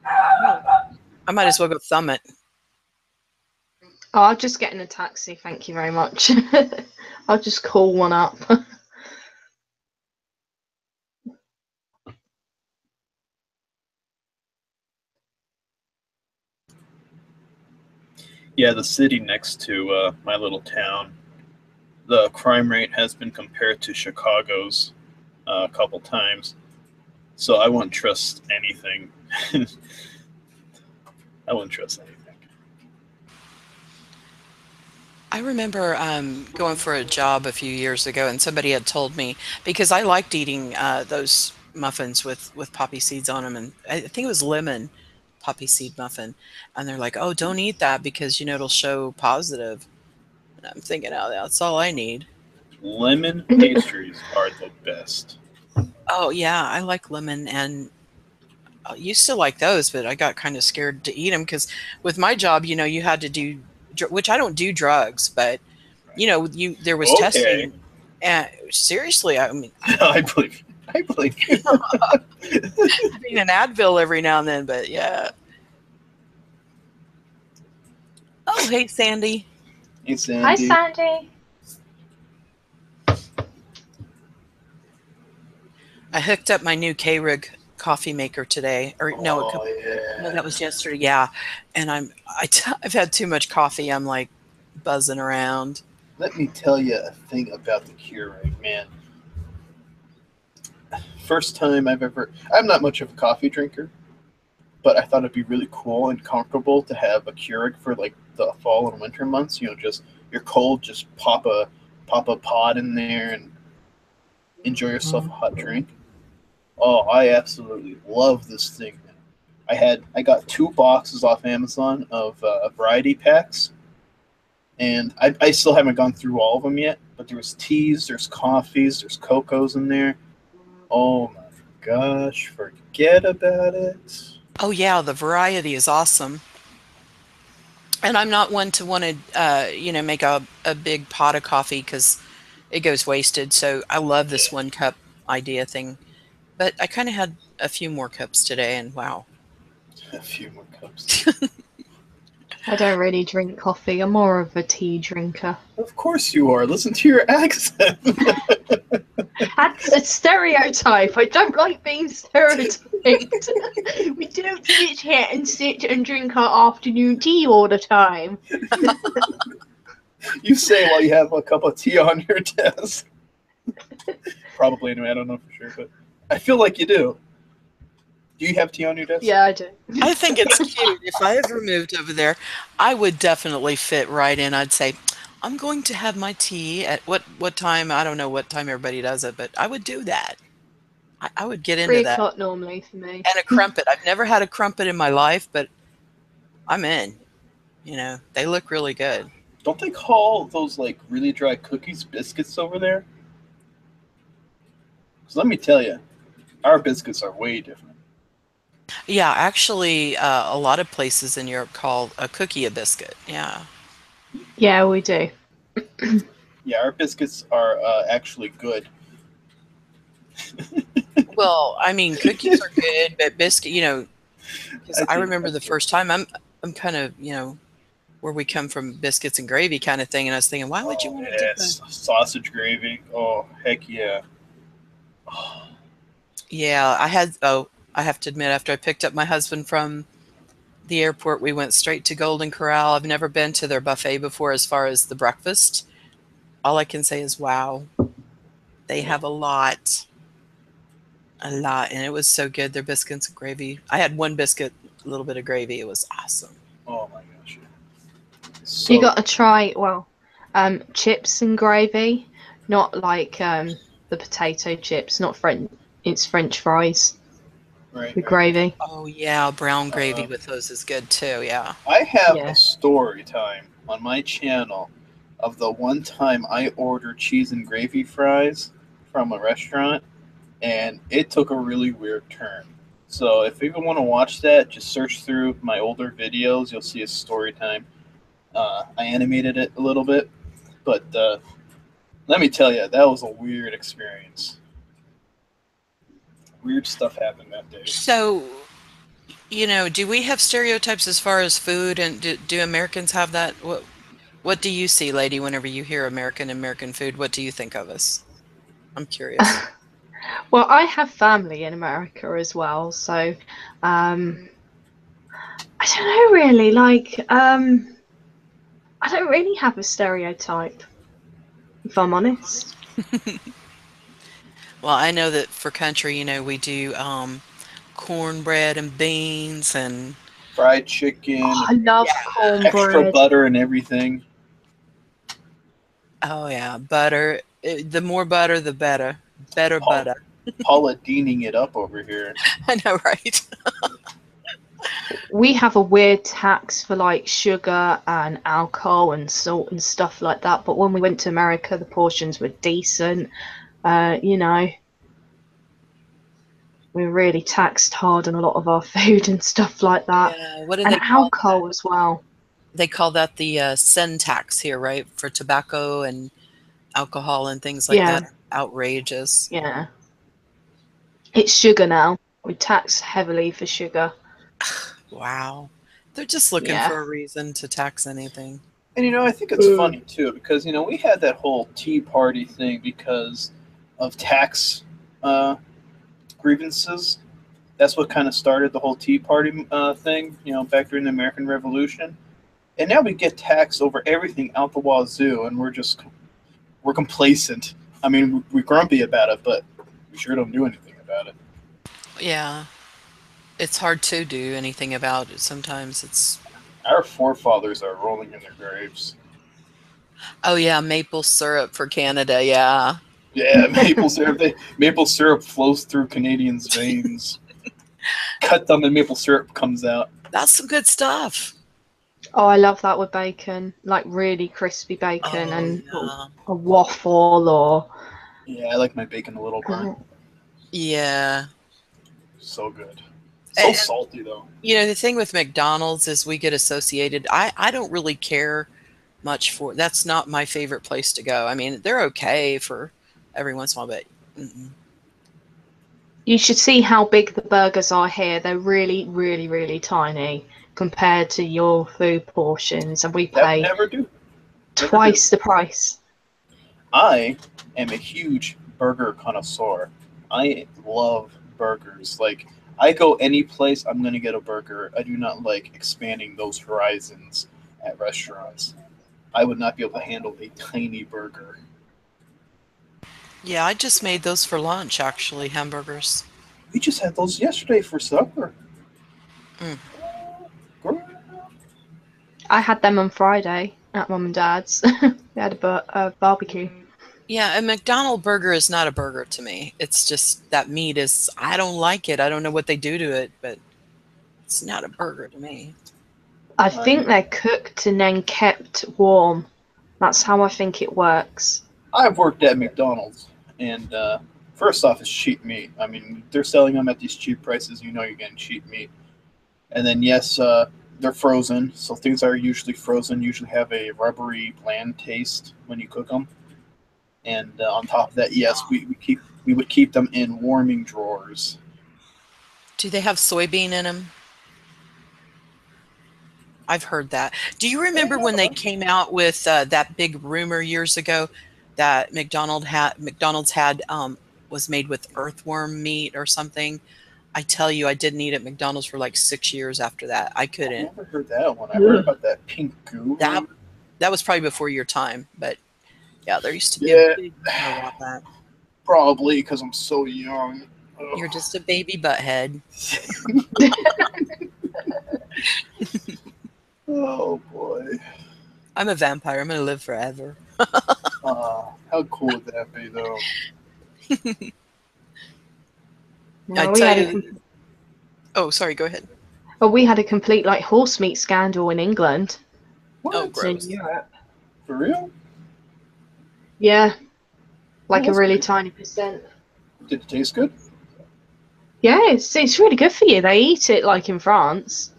I might as well go thumb it. Oh, I'll just get in a taxi. Thank you very much. I'll just call one up. Yeah, the city next to my little town, the crime rate has been compared to Chicago's a couple times. So I wouldn't trust anything. I wouldn't trust anything. I remember going for a job a few years ago, and somebody had told me, because I liked eating those muffins with poppy seeds on them, and I think it was lemon poppy seed muffin, and they're like, "Oh, don't eat that because it'll show positive." And I'm thinking, "Oh, that's all I need." Lemon pastries are the best. Oh yeah, I like lemon, and I used to like those, but I got kind of scared to eat them because with my job, you had to do, which I don't do drugs, but there was testing. And seriously, I mean, I believe you. I mean, an Advil every now and then, but yeah. Oh, hey, Sandy. Hey, Sandy. Hi, Sandy. I hooked up my new Keurig coffee maker today, or no, that was yesterday. Yeah, and I've had too much coffee. I'm like buzzing around. Let me tell you a thing about the Keurig, man. First time I'm not much of a coffee drinker, but I thought it'd be really cool and comfortable to have a Keurig for like the fall and winter months. Just you're cold, just pop a pod in there and enjoy yourself a hot drink. Oh, I absolutely love this thing. I got 2 boxes off Amazon of variety packs, and I still haven't gone through all of them yet. But there's teas, there's coffees, there's cocos in there. Oh my gosh, forget about it. Oh yeah, the variety is awesome. And I'm not one to want to, make a big pot of coffee because it goes wasted. So I love this 1 cup idea thing. But I kind of had a few more cups today, and wow. A few more cups. I don't really drink coffee. I'm more of a tea drinker. Of course you are. Listen to your accent. That's a stereotype. I don't like being stereotyped. We don't sit here and drink our afternoon tea all the time. You say while you have a cup of tea on your desk. Probably, anyway. I don't know for sure, but I feel like you do. Do you have tea on your desk? Yeah, I do. I think it's cute. If I ever moved over there, I would definitely fit right in. I'd say, I'm going to have my tea at what time? I don't know what time everybody does it, but I would do that. I would get into 3 that. o'clock normally for me. And a crumpet. I've never had a crumpet in my life, but I'm in. They look really good. Don't they call those like really dry cookies biscuits over there? Because let me tell you, our biscuits are way different. Yeah, actually, a lot of places in Europe call a cookie a biscuit. Yeah. Yeah, we do. Yeah, our biscuits are actually good. Well, I mean, cookies are good, but biscuit, because I remember the first time I'm kind of, where we come from, biscuits and gravy kind of thing. And I was thinking, why would you want to dip yes, sausage gravy. Oh, heck yeah. Oh, Yeah, I had, I have to admit, after I picked up my husband from the airport, we went straight to Golden Corral. I've never been to their buffet before as far as the breakfast. All I can say is, wow, they have a lot, and it was so good. Their biscuits and gravy. I had one biscuit, a little bit of gravy. It was awesome. oh my gosh. You So got to try, well, chips and gravy, not like the potato chips, not French. It's French fries right, with right. gravy. Oh yeah, brown gravy with those is good too. Yeah. I have Yeah. a story time on my channel of the one time I ordered cheese and gravy fries from a restaurant, and it took a really weird turn. So if you want to watch that, just search through my older videos. You'll see a story time. I animated it a little bit, but let me tell you, that was a weird experience. Weird stuff happened that day. So, do we have stereotypes as far as food, and do Americans have that? What do you see, lady, whenever you hear American food? What do you think of us? I'm curious. Well, I have family in America as well, so I don't know really. Like, I don't really have a stereotype, if I'm honest. Well, I know that for country, we do cornbread and beans and Fried chicken, Oh, I love extra cornbread. butter and everything. oh yeah, butter. The more butter, the better. Better Paul, butter. Paula Deaning it up over here. I know, right? We have a weird tax for like sugar and alcohol and salt and stuff like that. But when we went to America, the portions were decent. You know, we were really taxed hard on a lot of our food and stuff like that. Yeah. What do And they call alcohol as well. They call that the sin tax here, right? For tobacco and alcohol and things like Yeah, that. Outrageous. yeah. It's sugar now. We tax heavily for sugar. Wow. They're just looking Yeah. for a reason to tax anything. And I think it's funny too because we had that whole Tea Party thing because of tax grievances. That's what kind of started the whole Tea Party thing. Back during the American Revolution, and now we get taxed over everything out the wazoo, and we're complacent. I mean, we're grumpy about it, but we sure don't do anything about it. Yeah. It's hard to do anything about it. Sometimes it's. Our forefathers are rolling in their graves. Oh, yeah. Maple syrup for Canada. Yeah. Yeah, maple syrup. Maple syrup flows through Canadians' veins. Cut them and maple syrup comes out. That's some good stuff. Oh, I love that with bacon, like really crispy bacon Oh, and yeah. a waffle or. Yeah, I like my bacon a little burnt. Yeah. So good. So salty though. The thing with McDonald's is we get associated. I don't really care much for. That's not my favorite place to go. I mean, they're okay for every once in a while, but You should see how big the burgers are here. They're really, really, really tiny compared to your food portions, and we pay Never do. twice the price. I am a huge burger connoisseur. I love burgers. Like, I go any place, I'm going to get a burger. I do not like expanding those horizons at restaurants. I would not be able to handle a tiny burger. yeah, I just made those for lunch, actually, hamburgers. We just had those yesterday for supper. Mm. Girl. I had them on Friday at Mum and Dad's. We had a barbecue. Yeah, a McDonald's burger is not a burger to me. It's just that meat is, I don't like it. I don't know what they do to it, but it's not a burger to me. I think they're cooked and then kept warm. That's how I think it works. I've worked at McDonald's, and first off, it's cheap meat. I mean, they're selling them at these cheap prices. You're getting cheap meat. And then, yes, they're frozen, so things that are usually frozen usually have a rubbery, bland taste when you cook them. And on top of that, yes, we would keep them in warming drawers. Do they have soybean in them? I've heard that. Do you remember when they came out with that big rumor years ago that McDonald's had was made with earthworm meat or something? I tell you, I didn't eat at McDonald's for like 6 years after that. I I couldn't. never heard that one. I heard about that pink goo. That was probably before your time, but yeah, there used to be Yeah. a big rumor about that. Probably because I'm so young. Ugh. You're just a baby butthead. Oh boy. I'm a vampire. I'm gonna live forever. How cool would that be, though? No, I tell you. Oh, sorry. Go ahead. Well, we had a complete like horse meat scandal in England. What? Oh, In gross. Europe. For real? Yeah, like a that's really great. tiny percent. Did it taste good? Yeah, it's really good for you. They eat it like in France.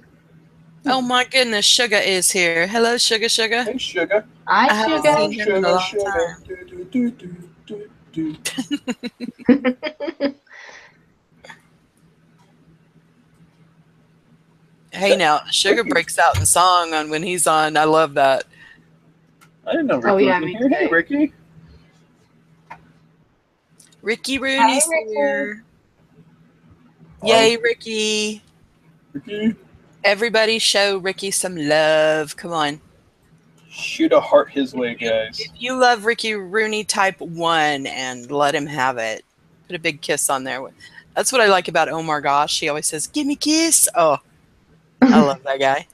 Oh my goodness, Sugar is here. Hello, Sugar. Hey, sugar. I I haven't sugar. seen him in a long Sugar. time. Do, do, do, do, do, do. Hey, now Sugar Ricky. breaks out in song on when he's on. I love that. I didn't know Ricky Oh, yeah, was in me here. Hey, too. Ricky. Ricky Rooney's Hi, Ricky. here. Oh. Yay, Ricky! Ricky. Everybody, show Ricky some love. Come on. Shoot a heart his way, guys. If you love Ricky Rooney, type 1 and let him have it. Put a big kiss on there. That's what I like about Omar Gosh. He always says, "Give me a kiss." Oh, I love that guy.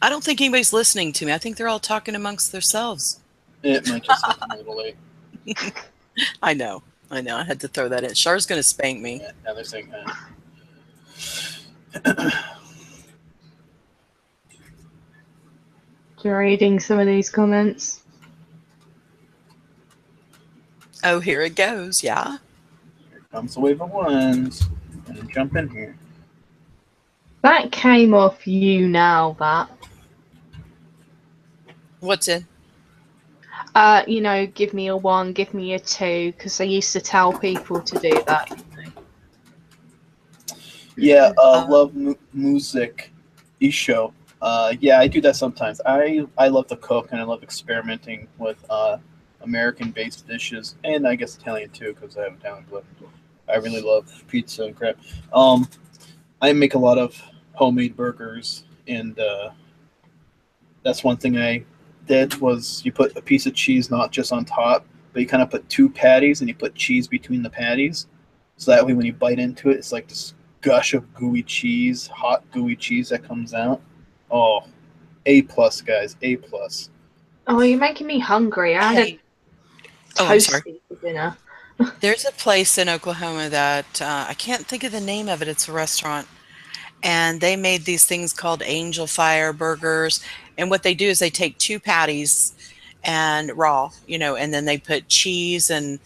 I don't think anybody's listening to me. I think they're all talking amongst themselves. It might just hit a little late. I know. I had to throw that in. Char's going to spank me. Yeah, now they're saying Reading some of these comments. Oh, here it goes. Yeah. Here comes the wave of ones. And jump in here. That came off you now, that. What's in? You know, give me a 1, give me a 2, because I used to tell people to do that. Yeah, love music, isho. Yeah, I do that sometimes. I love to cook and I love experimenting with American-based dishes, and I guess Italian too, because I have Italian blood. I really love pizza and crap. I make a lot of homemade burgers, and that's one thing I did was you put a piece of cheese not just on top, but you kind of put 2 patties and you put cheese between the patties, so that way when you bite into it, it's like this gush of gooey cheese, hot gooey cheese that comes out. Oh, A+, guys, A+. Oh, you're making me hungry. I had I'm sorry. toasty for dinner. There's a place in Oklahoma that I can't think of the name of it. It's a restaurant. And they made these things called Angel Fire burgers. And what they do is they take 2 patties and raw, and then they put cheese and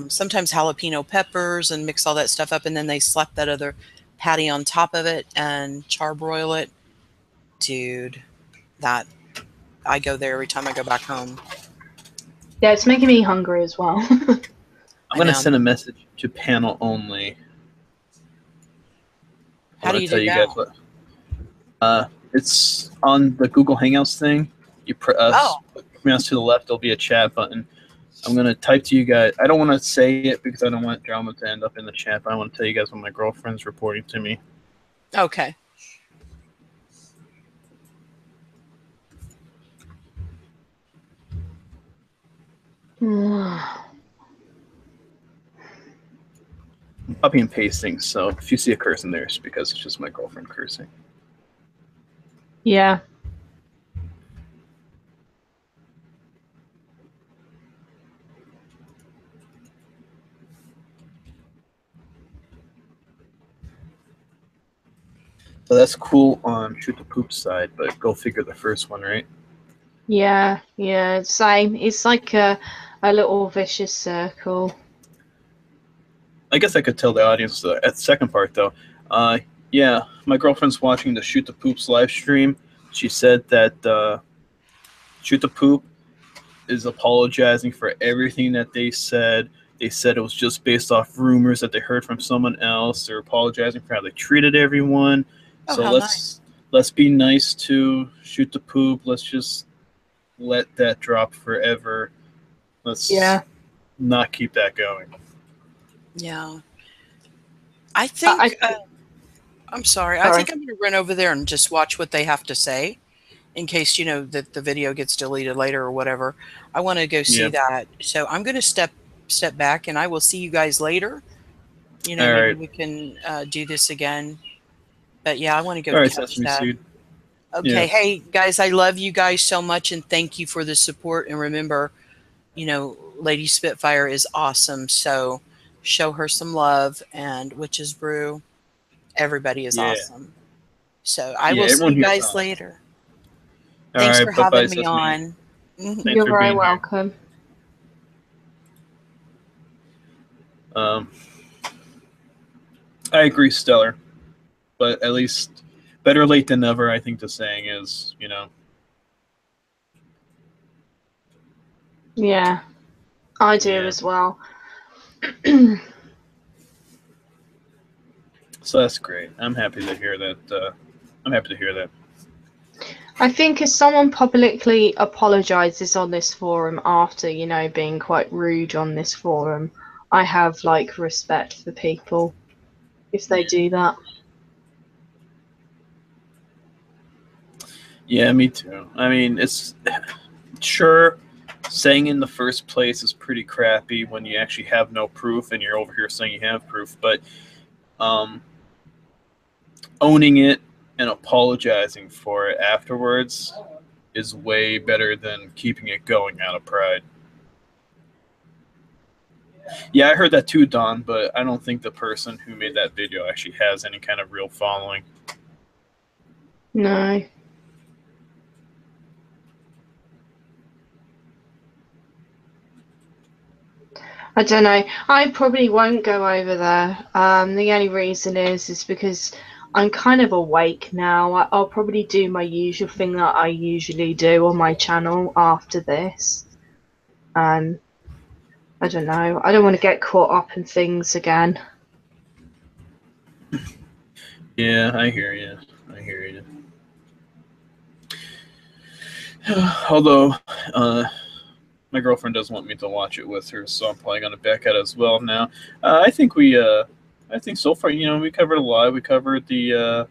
sometimes jalapeno peppers and mix all that stuff up. And then they slap that other patty on top of it and charbroil it. Dude, that I go there every time I go back home. Yeah, it's making me hungry as well. I'm going to send a message to panel only. How do you do that? Guys what, it's on the Google Hangouts thing. You mouse to the left, there'll be a chat button. I'm going to type to you guys. I don't want to say it because I don't want drama to end up in the chat, but I want to tell you guys what my girlfriend's reporting to me. Okay. Copy and pasting, so if you see a curse in there, it's because it's just my girlfriend cursing. Yeah. So that's cool on Shoot the Poop side, but go figure the first one, right? Yeah, same. It's like a little vicious circle. I guess I could tell the audience at the second part, though. Yeah, my girlfriend's watching the Shoot the Poops live stream. She said that Shoot the Poop is apologizing for everything that they said. They said it was just based off rumors that they heard from someone else. They're apologizing for how they treated everyone. Oh, So how nice. let's be nice to Shoot the Poop. Let's just let that drop forever. Let's not keep that going. Yeah. I think I'm sorry. I think I'm going to run over there and just watch what they have to say in case, you know, that the video gets deleted later or whatever. I want to go see that. So I'm going to step back, and I will see you guys later. You know, maybe we can do this again. But yeah, I want to go catch that. Seed. Okay. Yeah. Hey, guys, I love you guys so much, and thank you for the support. And remember, you know, Lady Spitfire is awesome. So show her some love, and Witch's Brew. Everybody is awesome. So I will see you guys later. Thanks for having me on. You're very welcome. I agree, Stellar. But at least better late than never, I think the saying is, you know. Yeah, I do as well. So that's great. I'm happy to hear that. I think if someone publicly apologizes on this forum after, you know, being quite rude on this forum, I have like respect for people if they do that. Yeah, me too. I mean, it's sure saying in the first place is pretty crappy when you actually have no proof and you're over here saying you have proof, but owning it and apologizing for it afterwards is way better than keeping it going out of pride. Yeah, I heard that too, Don, but I don't think the person who made that video actually has any kind of real following. No. I don't know. I probably won't go over there. The only reason is because I'm kind of awake now. I'll probably do my usual thing that I usually do on my channel after this. I don't know. I don't want to get caught up in things again. Yeah, I hear you. Although, my girlfriend doesn't want me to watch it with her, so I'm probably going to back out as well now. I think so far, you know, we covered a lot. We covered the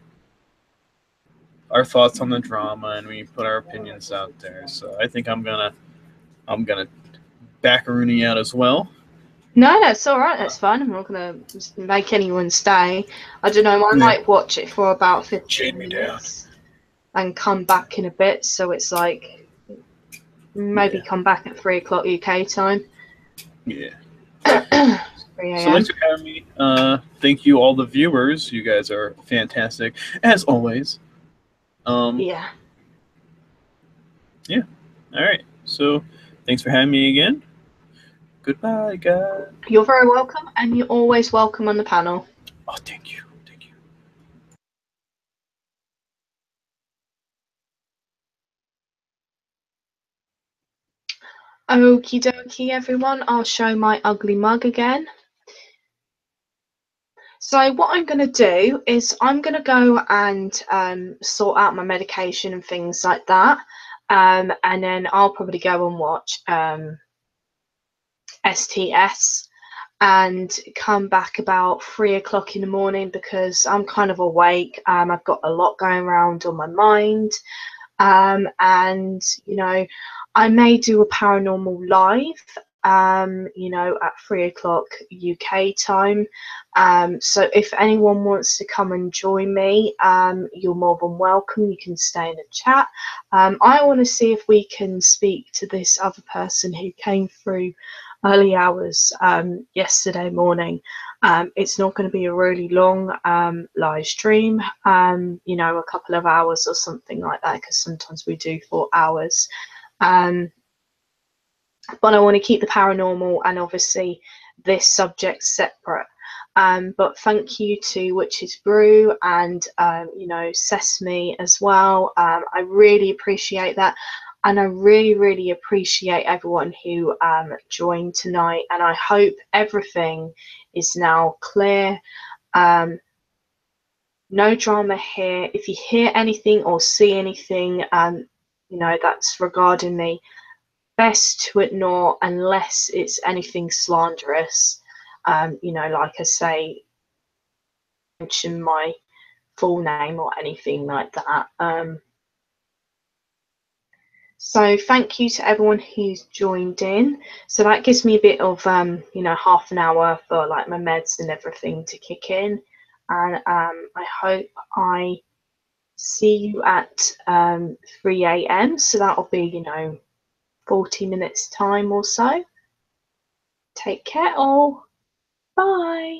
our thoughts on the drama, and we put our opinions out there. So I think I'm gonna back Rooney out as well. No, that's all right. That's fine. I'm not gonna make anyone stay. I don't know. I might watch it for about 15 minutes and come back in a bit. So it's like maybe come back at 3 o'clock UK time. Yeah. So thanks for having me. Thank you, all the viewers. You guys are fantastic as always. Yeah. All right. So thanks for having me again. Goodbye, guys. You're very welcome, and you're always welcome on the panel. Oh, thank you. Okie dokie, everyone. I'll show my ugly mug again. So what I'm going to do is I'm going to go and sort out my medication and things like that. And then I'll probably go and watch STS and come back about 3 o'clock in the morning because I'm kind of awake. I've got a lot going around on my mind. And, you know, I may do a paranormal live, you know, at 3 o'clock UK time. So if anyone wants to come and join me, you're more than welcome. You can stay in the chat. I want to see if we can speak to this other person who came through early hours yesterday morning. It's not going to be a really long live stream, you know, a couple of hours or something like that, because sometimes we do 4 hours. But I want to keep the paranormal and obviously this subject separate. But thank you to Witch's Brew and, you know, Sesame as well. I really appreciate that. And I really, really appreciate everyone who joined tonight. And I hope everything is now clear. No drama here. If you hear anything or see anything, you know, that's regarding me, best to ignore unless it's anything slanderous. You know, like I say, mention my full name or anything like that. So thank you to everyone who's joined in. So that gives me a bit of, you know, half an hour for like my meds and everything to kick in. And I hope I see you at 3 a.m. So that'll be, you know, 40 minutes time or so. Take care all. Bye.